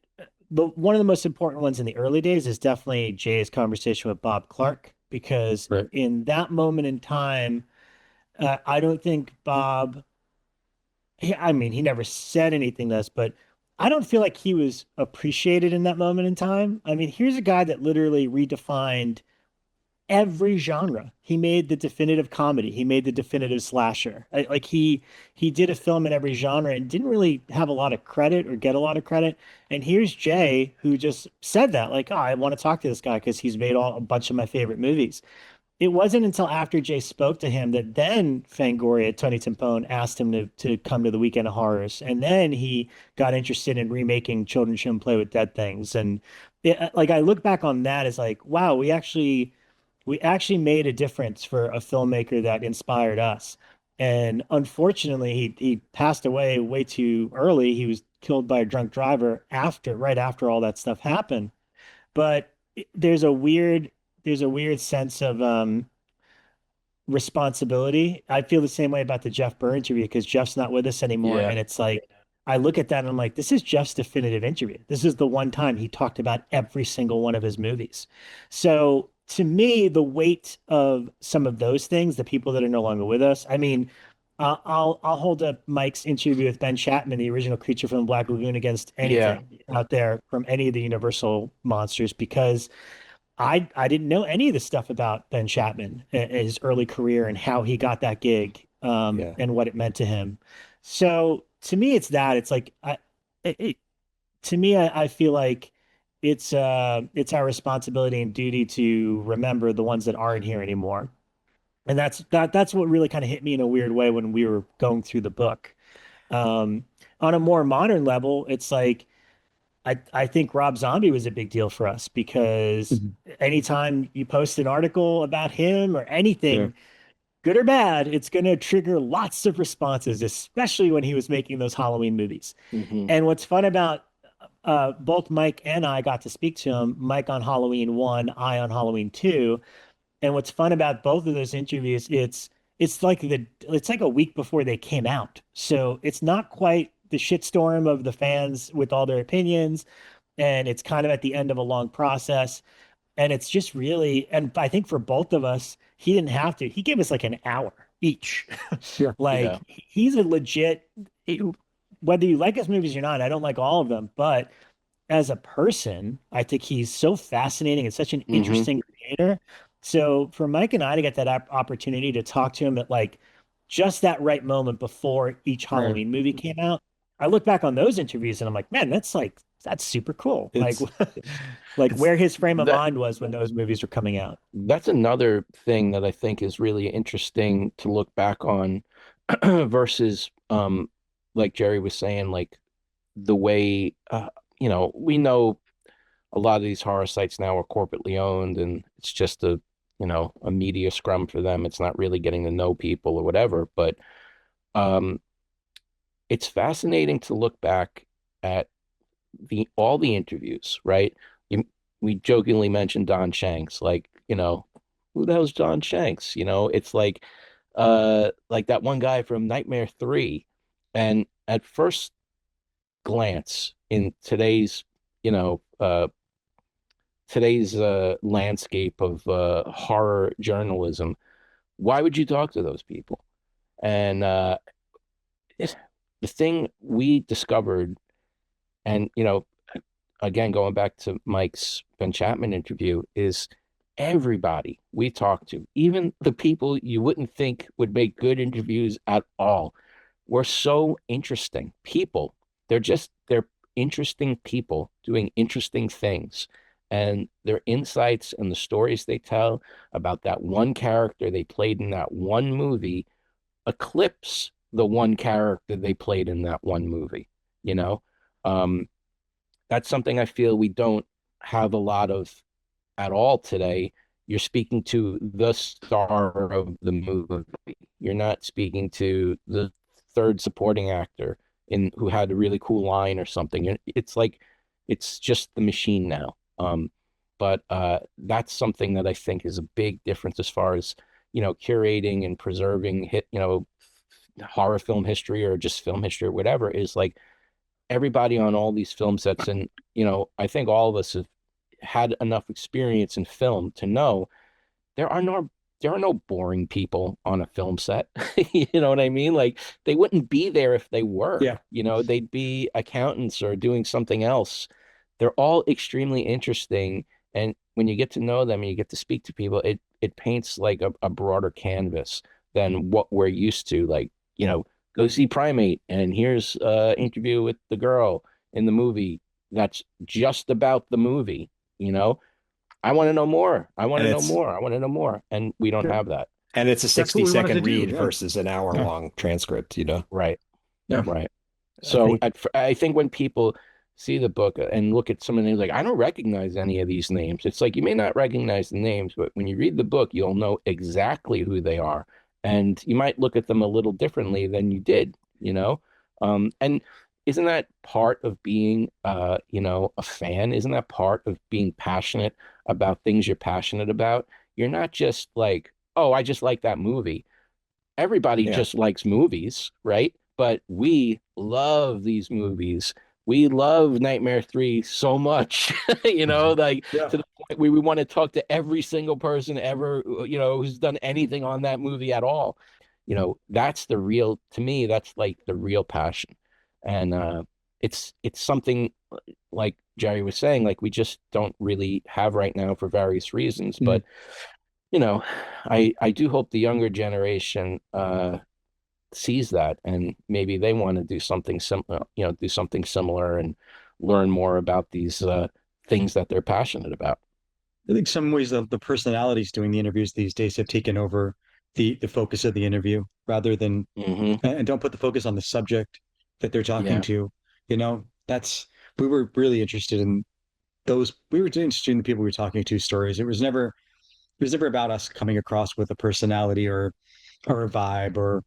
one of the most important ones in the early days is definitely Jay's conversation with Bob Clark, because in that moment in time, I don't think Bob, he never said anything to us, but I don't feel like he was appreciated in that moment in time. I mean, here's a guy that literally redefined every genre. He made the definitive comedy. He made the definitive slasher. Like he did a film in every genre and didn't really have a lot of credit or get a lot of credit. And here's Jay, who just said that, like, oh, I want to talk to this guy because he's made a bunch of my favorite movies. It wasn't until after Jay spoke to him that then Fangoria, Tony Timpone, asked him to come to the Weekend of Horrors. And then he got interested in remaking Children Shouldn't Play with Dead Things. And like, I look back on that as like, wow, we actually made a difference for a filmmaker that inspired us. And unfortunately, he passed away way too early. He was killed by a drunk driver right after all that stuff happened. But there's a weird sense of responsibility. I feel the same way about the Jeff Burr interview because Jeff's not with us anymore. Yeah. And it's like, I look at that and I'm like, this is Jeff's definitive interview. This is the one time he talked about every single one of his movies. So to me, the weight of some of those things, the people that are no longer with us, I mean, I'll hold up Mike's interview with Ben Chapman, the original creature from the Black Lagoon, against anything out there from any of the Universal monsters, because I didn't know any of the stuff about Ben Chapman, his early career and how he got that gig, and what it meant to him. So to me, it's that. It's like, to me, I feel like it's our responsibility and duty to remember the ones that aren't here anymore. And that's what really kind of hit me in a weird way when we were going through the book. On a more modern level, it's like, I think Rob Zombie was a big deal for us because anytime you post an article about him or anything, good or bad, it's going to trigger lots of responses, especially when he was making those Halloween movies. And what's fun about both Mike and I got to speak to him, Mike on Halloween 1, I on Halloween 2. And what's fun about both of those interviews, it's like a week before they came out. So it's not quite the shitstorm of the fans with all their opinions. And it's kind of at the end of a long process. And it's just really, and I think for both of us, he didn't have to. He gave us like an hour each. He's a legit, whether you like his movies or not, I don't like all of them, but as a person, I think he's so fascinating and such an interesting creator. So for Mike and I to get that opportunity to talk to him at like just that right moment before each Halloween movie came out, I look back on those interviews and I'm like, man, that's super cool. Like where his frame of mind was when those movies were coming out. That's another thing that I think is really interesting to look back on versus, like Jerry was saying, like the way, we know a lot of these horror sites now are corporately owned and it's just a media scrum for them. It's not really getting to know people or whatever, but it's fascinating to look back at all the interviews, right? We jokingly mentioned Don Shanks, like, who the hell's Don Shanks? It's like that one guy from Nightmare 3. And at first glance in today's landscape of horror journalism, why would you talk to those people? And the thing we discovered, and again, going back to Mike's Ben Chapman interview, is everybody we talked to, even the people you wouldn't think would make good interviews at all, were so interesting people. They're interesting people doing interesting things. And their insights and the stories they tell about that one character they played in that one movie eclipse the one character they played in that one movie. You know, that's something I feel we don't have a lot of at all today. You're speaking to the star of the movie. You're not speaking to the third supporting actor who had a really cool line or something. It's like it's just the machine now. But that's something that I think is a big difference as far as curating and preserving horror film history or just film history or whatever, is like everybody on all these film sets. And I think all of us have had enough experience in film to know there are no boring people on a film set. You know what I mean? Like, they wouldn't be there if they were. Yeah. They'd be accountants or doing something else. They're all extremely interesting. And when you get to know them and you get to speak to people, it paints like a broader canvas than what we're used to. Like, go see Primate, and here's an interview with the girl in the movie that's just about the movie. I want to know more. I want to know more. I want to know more. And we don't have that. And it's a That's what we wanted 60-second to do, read yeah. versus an hour-long transcript, Right. Yeah. Right. So I think when people see the book and look at some of the names, like, I don't recognize any of these names. It's like, you may not recognize the names, but when you read the book, you'll know exactly who they are. And you might look at them a little differently than you did, And isn't that part of being, a fan? Isn't that part of being passionate about things you're passionate about? You're not just like, oh, I just like that movie. Everybody just likes movies, right? But we love these movies. We love Nightmare 3 so much, to the point where we want to talk to every single person ever, who's done anything on that movie at all. That's to me, that's like the real passion. And it's something, like Jerry was saying, like, we just don't really have right now for various reasons. But, I do hope the younger generation sees that, and maybe they want to do something similar and learn more about these things that they're passionate about. I think some ways the personalities doing the interviews these days have taken over the focus of the interview rather than, and don't put the focus on the subject that they're talking to. We were really interested in those. We were interested in the people we were talking to stories. It was never about us coming across with a personality or a vibe or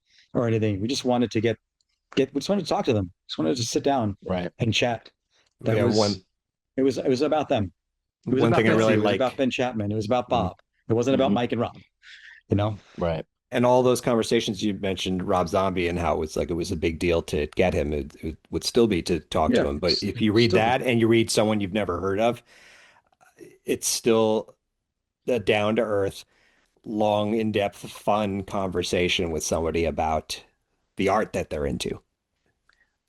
anything. We just wanted to we just wanted to talk to them. Just wanted to sit down and chat. It was about them. It was one about thing I Betsy, really it was like. about Ben Chapman. It was about Bob. It wasn't about Mike and Rob. Right. And all those conversations you mentioned, Rob Zombie, and how it was a big deal to get him. It would still be to talk to him. But if you read that and you read someone you've never heard of, it's still a down to earth, long, in-depth, fun conversation with somebody about the art that they're into.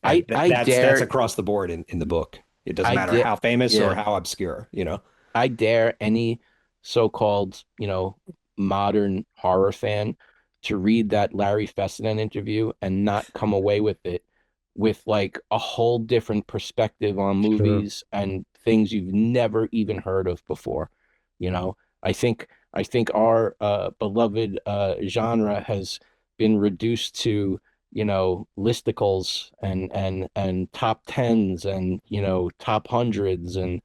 That's across the board in the book. It doesn't matter how famous or how obscure, I dare any so-called, modern horror fan to read that Larry Fessenden interview and not come away with it with like a whole different perspective on movies and things you've never even heard of before. I think our beloved genre has been reduced to listicles and top tens and top hundreds and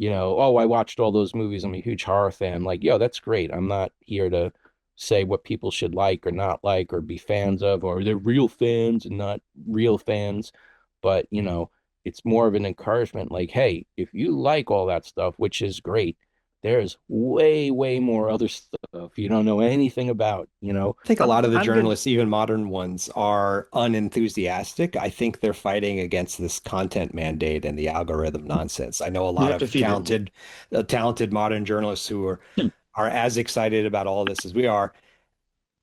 oh, I watched all those movies, I'm a huge horror fan. Like, yo, that's great. I'm not here to say what people should like or not like or be fans of, or they're real fans and not real fans. But it's more of an encouragement, like, hey, if you like all that stuff, which is great, there's way, way more other stuff you don't know anything about, I think a lot of the journalists, even modern ones, are unenthusiastic. I think they're fighting against this content mandate and the algorithm nonsense. I know a lot of talented modern journalists who are as excited about all this as we are,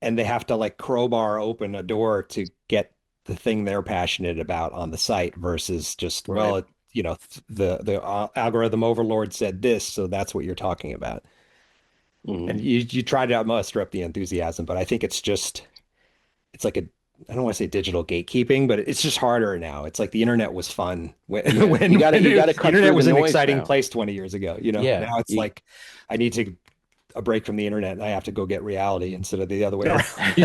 and they have to like crowbar open a door to get the thing they're passionate about on the site versus just, Right. well, the algorithm overlord said this, so that's what you're talking about. And you try to muster up the enthusiasm, but I think it's like I don't want to say digital gatekeeping, but it's just harder now. It's like the internet was fun when You gotta the cut internet through was the an noise exciting now. place 20 years ago. Yeah. Now it's like I need a break from the internet and I have to go get reality instead of the other way around.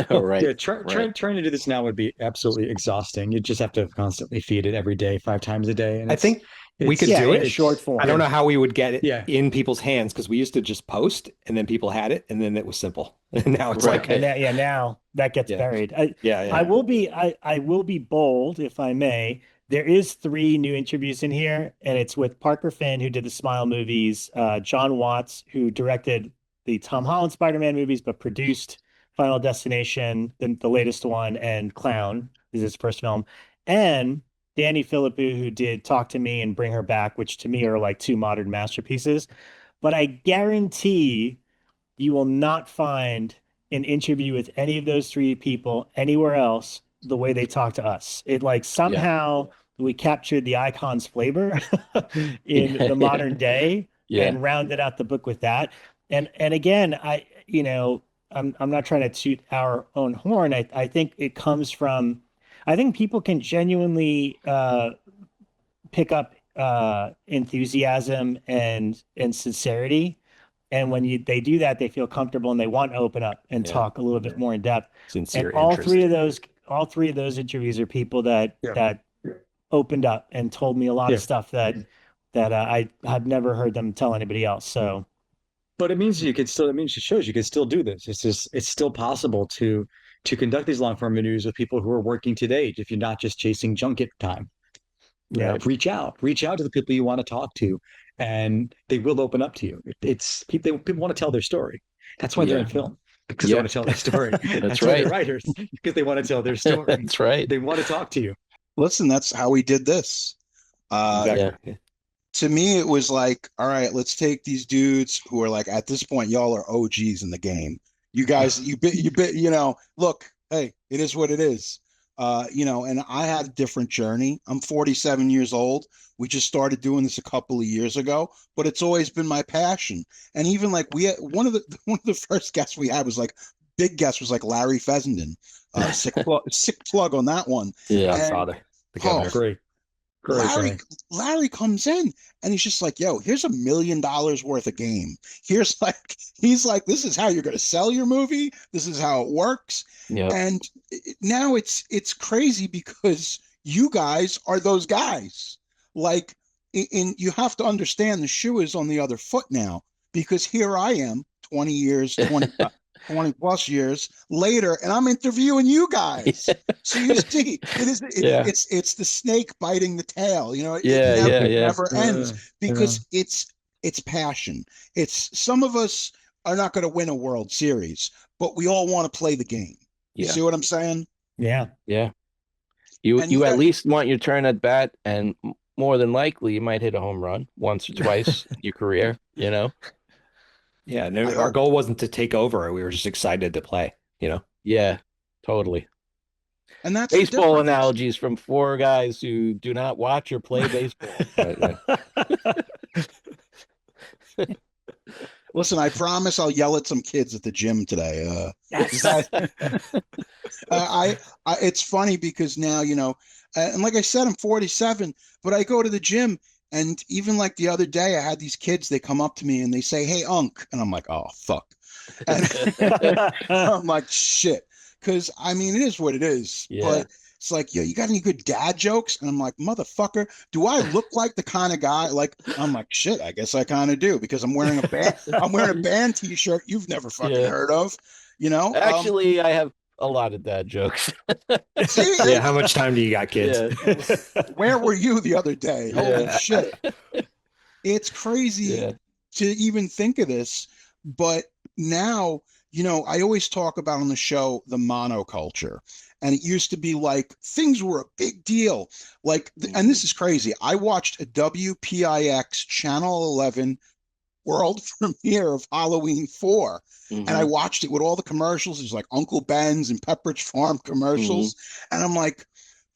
Right. Yeah, trying to do this now would be absolutely exhausting. You just have to constantly feed it every day, 5 times a day. And I think we could yeah, do in it. short form. I don't know how we would get it Yeah. in people's hands because we used to just post and then people had it and then it was simple. And now it's Right. like, And that, now that gets Yeah. buried. yeah. I will be bold, if I may. There is 3 new interviews in here, and it's with Parker Finn, who did the Smile movies, John Watts, who directed the Tom Holland Spider-Man movies, but produced Final Destination, the latest one, and Clown is his first film, and Danny Philippou, who did Talk to Me and Bring Her Back, which to me are like 2 modern masterpieces. But I guarantee you will not find an interview with any of those 3 people anywhere else the way they talk to us. It like somehow we captured the Icons flavor in the modern day and rounded out the book with that. And again, I'm not trying to toot our own horn. I think it comes from, I think people can genuinely pick up enthusiasm and sincerity. And when they do that, they feel comfortable and they want to open up and talk a little bit more in depth. Sincere And all interest. 3 of those interviews are people that opened up and told me a lot of stuff that I have never heard them tell anybody else. So, but it means it shows you can still do this. It's still possible to conduct these long form interviews with people who are working today if you're not just chasing junket time. Reach out to the people you want to talk to, and they will open up to you. It's people want to tell their story. That's why they're in film, because they want to tell their story. That's why they're writers, because they want to tell their story. That's right. They want to talk to you. Listen, that's how we did this. Exactly. To me, it was like, all right, let's take these dudes who are like, at this point, y'all are OGs in the game. You guys, look, hey, it is what it is. And I had a different journey. I'm 47 years old. We just started doing this a couple of years ago, but it's always been my passion. And even like one of the first guests we had was like, big guest was like Larry Fessenden. Sick plug on that one. Yeah, And- Father. The governor. Great. Larry comes in and he's just like, yo, here's $1 million worth of game. He's like, this is how you're going to sell your movie. This is how it works. Yeah. And now it's crazy because you guys are those guys. Like, you have to understand the shoe is on the other foot now, because here I am 20 plus years later, and I'm interviewing you guys. So you see, it's the snake biting the tail. It never ends because it's passion. It's, some of us are not going to win a World Series, but we all want to play the game. You see what I'm saying? yeah. You at least want your turn at bat, and more than likely you might hit a home run once or twice in your career. Yeah, no, our goal wasn't to take over. We were just excited to play, Yeah, totally. And that's Baseball analogies from 4 guys who do not watch or play baseball. Listen, I promise I'll yell at some kids at the gym today. It's funny because now, and like I said, I'm 47, but I go to the gym. And even like the other day, I had these kids, they come up to me and they say, hey, Unc. And I'm like, oh, fuck. And I'm like, shit. Because, it is what it is. Yeah. But it's like, yo, you got any good dad jokes? And I'm like, motherfucker, do I look like the kind of guy? Like, I'm like, shit, I guess I kind of do, because I'm wearing a band t-shirt you've never fucking heard of, Actually, I have a lot of dad jokes. See, how much time do you got, kids? where were you the other day? Holy shit. It's crazy to even think of this. But now, I always talk about on the show the monoculture. And it used to be like things were a big deal. Like, and this is crazy. I watched a WPIX Channel 11 world premiere of Halloween 4. And I watched it with all the commercials. It was like Uncle Ben's and Pepperidge Farm commercials. And I'm like,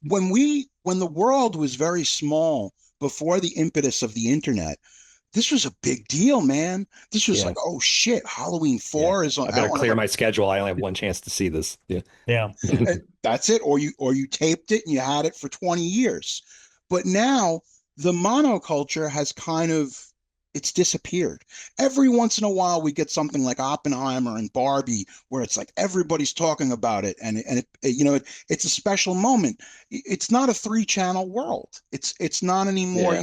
when the world was very small before the impetus of the internet, this was a big deal, man. This was like, oh shit, Halloween 4 is on. I better clear my schedule. I only have one chance to see this. Yeah. That's it. Or you taped it and you had it for 20 years. But now the monoculture has kind of, it's disappeared. Every once in a while we get something like Oppenheimer and Barbie where it's like everybody's talking about it, and it's a special moment. It's not a 3-channel world. It's not anymore,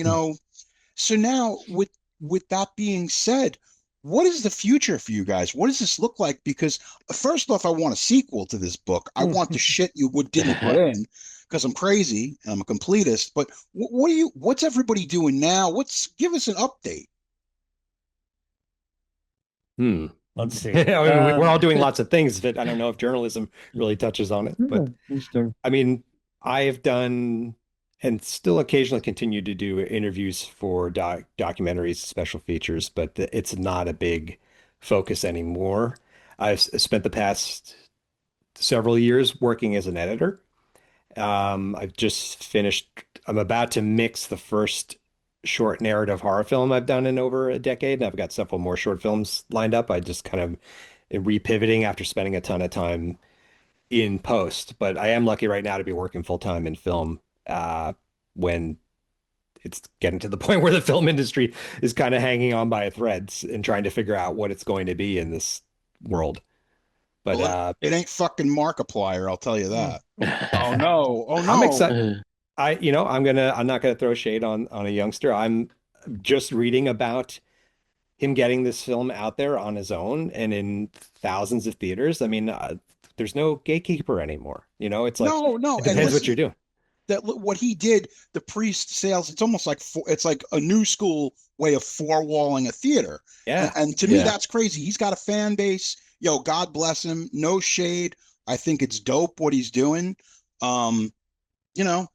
So now with that being said, what is the future for you guys? What does this look like? Because first off, I want a sequel to this book. I want the shit you didn't put in, because I'm crazy and I'm a completist. But what's everybody doing now? Give us an update. Let's see. We're all doing lots of things, but I don't know if journalism really touches on it. But I mean, I have done and still occasionally continue to do interviews for documentaries, special features, but it's not a big focus anymore. I've spent the past several years working as an editor. I've just finished, I'm about to mix the first short narrative horror film I've done in over a decade. And I've got several more short films lined up. I just kind of repivoting after spending a ton of time in post, but I am lucky right now to be working full time in film when it's getting to the point where the film industry is kind of hanging on by a thread and trying to figure out what it's going to be in this world. But it ain't fucking Markiplier, I'll tell you that. Oh no. I'm excited. I'm not gonna throw shade on a youngster. I'm just reading about him getting this film out there on his own and in thousands of theaters. I mean, there's no gatekeeper anymore. It's like, no. It depends what you're doing. That what he did, the priest sales, it's almost like it's like a new school way of four-walling a theater. Yeah. And to me, that's crazy. He's got a fan base. God bless him. No shade. I think it's dope what he's doing. Hey,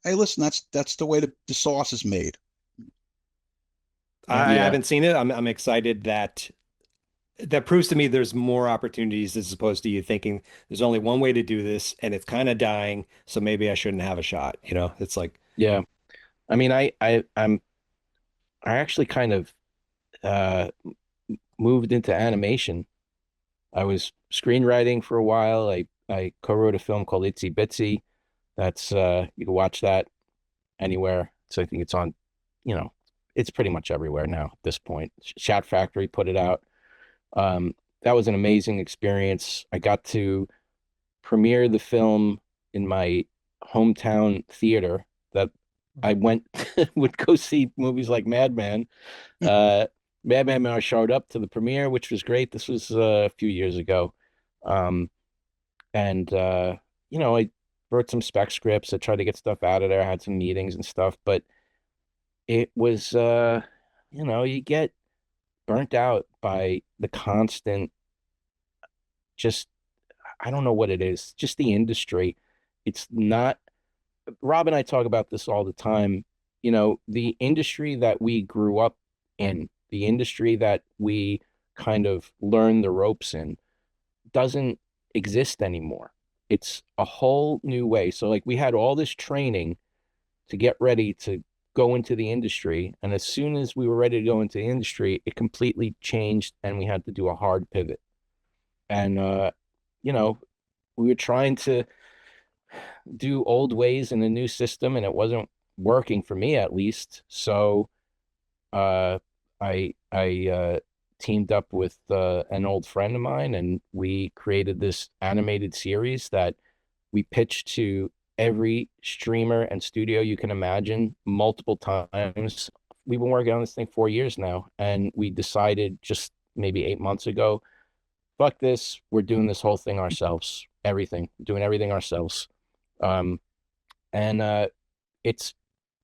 listen, that's the way the sauce is made. I haven't seen it. I'm excited that proves to me there's more opportunities as opposed to you thinking there's only one way to do this and it's kind of dying, so maybe I shouldn't have a shot. It's like, yeah. I mean, I actually kind of moved into animation. I was screenwriting for a while. I co-wrote a film called Itsy Bitsy. That's you can watch that anywhere. So I think it's on, it's pretty much everywhere now at this point. Chat Factory put it out. That was an amazing experience. I got to premiere the film in my hometown theater that I would go see movies like Madman. Madman, I showed up to the premiere, which was great. This was a few years ago. I wrote some spec scripts. I tried to get stuff out of there. I had some meetings and stuff, but it was, you get burnt out by the constant, I don't know what it is, just the industry. It's not, Rob and I talk about this all the time. The industry that we grew up in, the industry that we kind of learned the ropes in, doesn't exist anymore. It's a whole new way. So like we had all this training to get ready to go into the industry. And as soon as we were ready to go into the industry, it completely changed and we had to do a hard pivot. And, we were trying to do old ways in a new system and it wasn't working for me, at least. So I teamed up with an old friend of mine and we created this animated series that we pitched to every streamer and studio you can imagine multiple times. We've been working on this thing 4 years now, and we decided just maybe 8 months ago, fuck this, we're doing this whole thing ourselves. Doing everything ourselves. It's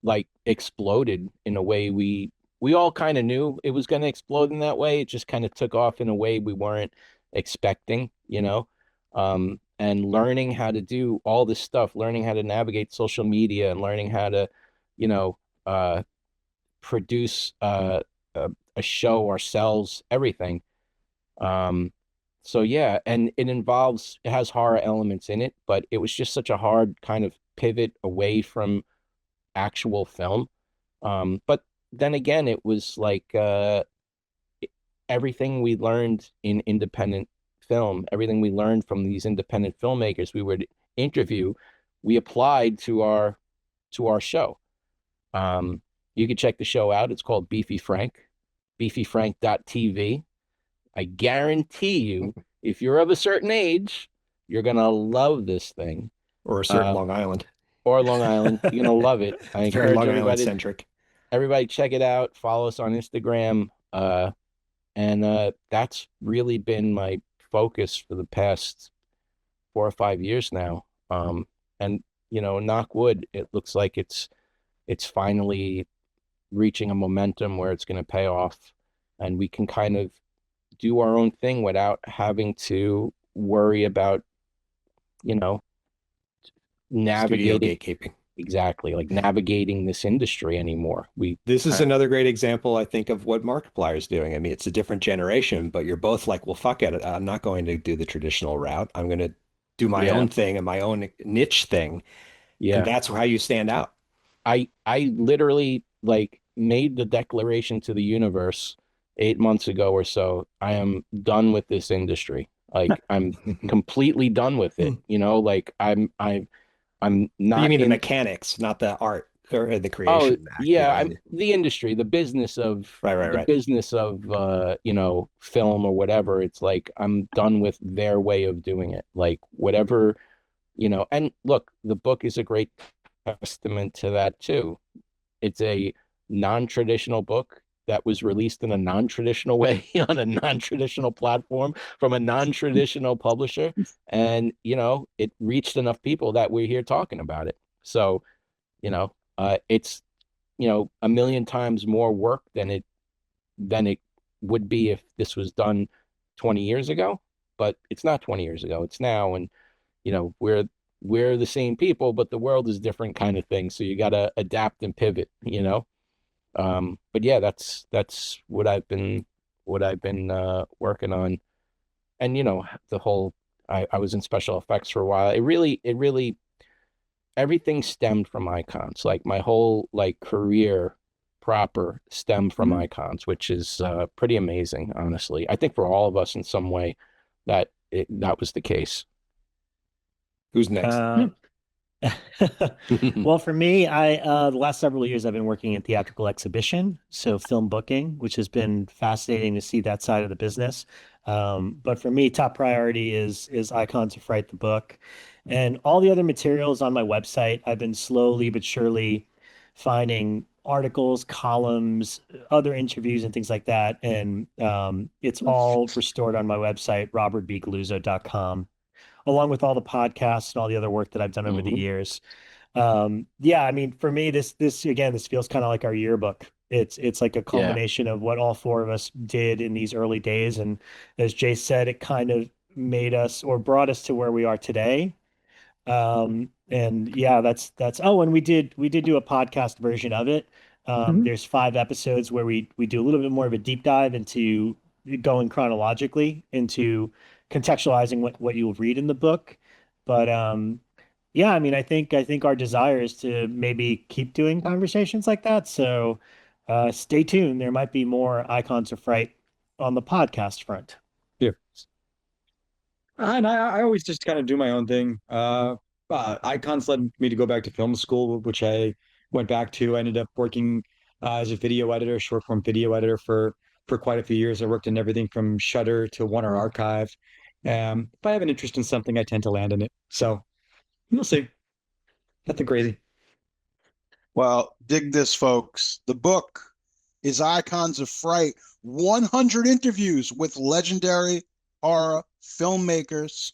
like exploded in a way we all kind of knew it was going to explode in that way. It just kind of took off in a way we weren't expecting, and learning how to do all this stuff, learning how to navigate social media and learning how to, produce a show ourselves, everything. So yeah, and it has horror elements in it, but it was just such a hard kind of pivot away from actual film. But then again, it was like everything we learned in independent film, everything we learned from these independent filmmakers we would interview, we applied to our show. You can check the show out. It's called Beefy Frank, beefyfrank.tv. I guarantee you, if you're of a certain age, you're going to love this thing. Or a certain Long Island. Or Long Island. You're going to love it. I It's very encourage Long Island centric. Everybody check it out. Follow us on Instagram. And that's really been my focus for the past 4 or 5 years now. And, you know, knock wood, it looks like it's finally reaching a momentum where it's going to pay off, and we can kind of do our own thing without having to worry about, you know, navigating gatekeeping. Exactly, like navigating this industry anymore. This is another great example, I think, of what Markiplier is doing. I mean, it's a different generation, but you're both like, well, fuck it. I'm not going to do the traditional route. I'm going to do my own thing and my own niche thing. Yeah. And that's how you stand out. I literally like made the declaration to the universe 8 months ago or so. I am done with this industry. Like I'm completely done with it. You know, like I'm not. You mean the mechanics, not the art or the creation? Oh, yeah, the industry, the business of right. business of you know, film or whatever. It's like I'm done with their way of doing it. Like whatever, you know. And look, the book is a great testament to that too. It's a non-traditional book that was released in a non-traditional way on a non-traditional platform from a non-traditional publisher. And, you know, it reached enough people that we're here talking about it. So, you know, it's, you know, a million times more work than it would be if this was done 20 years ago, but it's not 20 years ago. It's now. And, you know, we're the same people, but the world is different kind of thing. So you got to adapt and pivot, you know? But yeah, that's what I've been working on. And, you know, the whole, I was in special effects for a while. It really, everything stemmed from Icons. Like my whole like career proper stemmed from Icons, which is pretty amazing, honestly. I think for all of us in some way that was the case. Who's next? Well, for me, the last several years I've been working in theatrical exhibition, so film booking, which has been fascinating to see that side of the business. But for me, top priority is Icons of Fright, the book, and all the other materials on my website. I've been slowly but surely finding articles, columns, other interviews, and things like that, and it's all restored on my website, robertbgalluzzo.com. along with all the podcasts and all the other work that I've done over the years. Yeah, I mean, for me, this feels kind of like our yearbook. It's like a culmination of what all four of us did in these early days. And as Jay said, it kind of made us or brought us to where we are today. And yeah, that's, and we did do a podcast version of it. There's 5 episodes where we do a little bit more of a deep dive into going chronologically into contextualizing what you'll read in the book. But yeah, I mean, I think our desire is to maybe keep doing conversations like that. So stay tuned. There might be more Icons of Fright on the podcast front. Yeah. And I always just kind of do my own thing. Icons led me to go back to film school, which I went back to. I ended up working as a video editor, short form video editor for quite a few years. I worked in everything from Shudder to Warner Archive. If I have an interest in something, I tend to land in it. So we'll see. Nothing crazy. Well, dig this, folks. The book is Icons of Fright, 100 interviews with legendary horror filmmakers.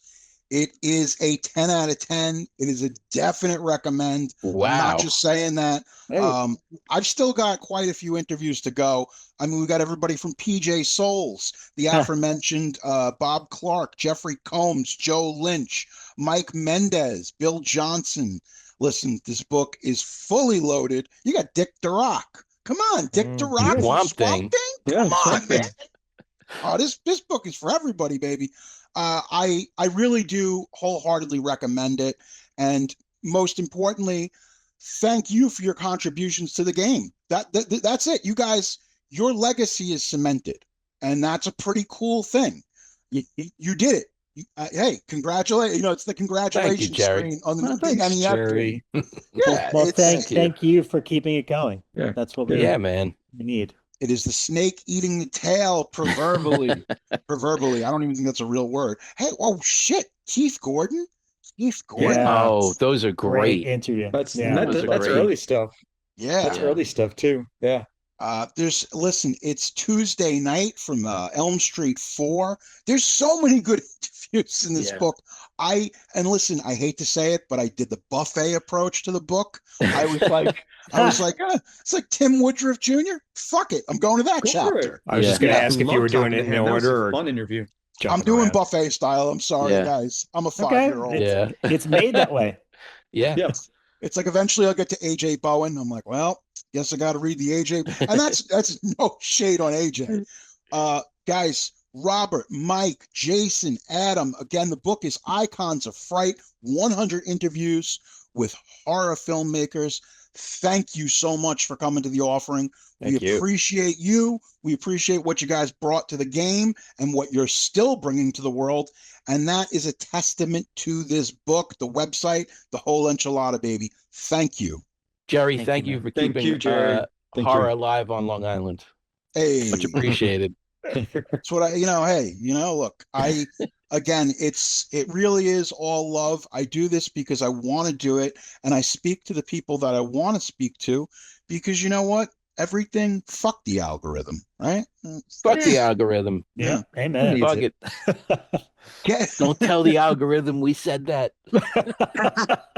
It is a 10 out of 10. It is a definite recommend. Wow. I'm not just saying that. Hey. I've still got quite a few interviews to go. I mean, we got everybody from PJ Souls, the aforementioned Bob Clark, Jeffrey Combs, Joe Lynch, Mike Mendez, Bill Johnson. Listen, this book is fully loaded. You got Dick DeRock. Come on, Dick DeRock. Swamp Thing. Come on, man. Oh, this book is for everybody, baby. I really do wholeheartedly recommend it. And most importantly, thank you for your contributions to the game. That's it. You guys, your legacy is cemented, and that's a pretty cool thing. You did it. Hey, congratulations! It's the congratulations Jerry. screen on the Thanks, Jerry. Well, thank you for keeping it going. Yeah. That's what we man. It need. is the snake eating the tail, proverbially. Proverbially, I don't even think that's a real word. Hey, oh shit, Keith Gordon. Yeah. Oh, those are great. interview. That's those are that's great. early stuff. Yeah. That's early stuff too. Yeah. It's Tuesday night from Elm Street 4. There's so many good interviews in this book. I hate to say it, but I did the buffet approach to the book. I was like, it's like Tim Woodruff Jr. Fuck it, I'm going to that chapter. I was just going to ask if you were doing it in order or fun interview. I'm doing buffet style. I'm sorry, guys. I'm a 5-year-old. Yeah. It's made that way. Yeah. It's like eventually I'll get to AJ Bowen. I'm like, well, guess I got to read the AJ. And that's no shade on AJ. Guys, Robert, Mike, Jason, Adam. Again, the book is Icons of Fright, 100 interviews with horror filmmakers. Thank you so much for coming to the offering. We appreciate you. We appreciate what you guys brought to the game and what you're still bringing to the world. And that is a testament to this book, the website, the whole enchilada, baby. Thank you. Jerry, thank you for keeping horror alive on Long Island. Hey. Much appreciated. That's what look, it really is all love. I do this because I want to do it. And I speak to the people that I want to speak to because you know what? Everything, fuck the algorithm, right? Fuck the algorithm. Yeah. Amen. Fuck it. Don't tell the algorithm we said that.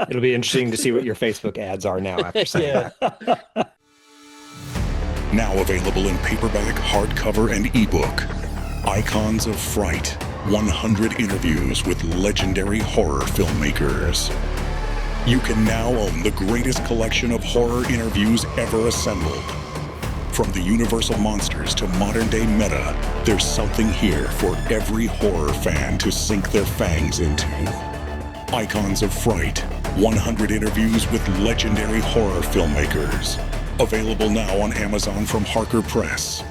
It'll be interesting to see what your Facebook ads are now after saying that. Now available in paperback, hardcover, and ebook. Icons of Fright, 100 interviews with legendary horror filmmakers. You can now own the greatest collection of horror interviews ever assembled. From the universal monsters to modern-day meta, there's something here for every horror fan to sink their fangs into. Icons of Fright, 100 interviews with legendary horror filmmakers. Available now on Amazon from Harker Press.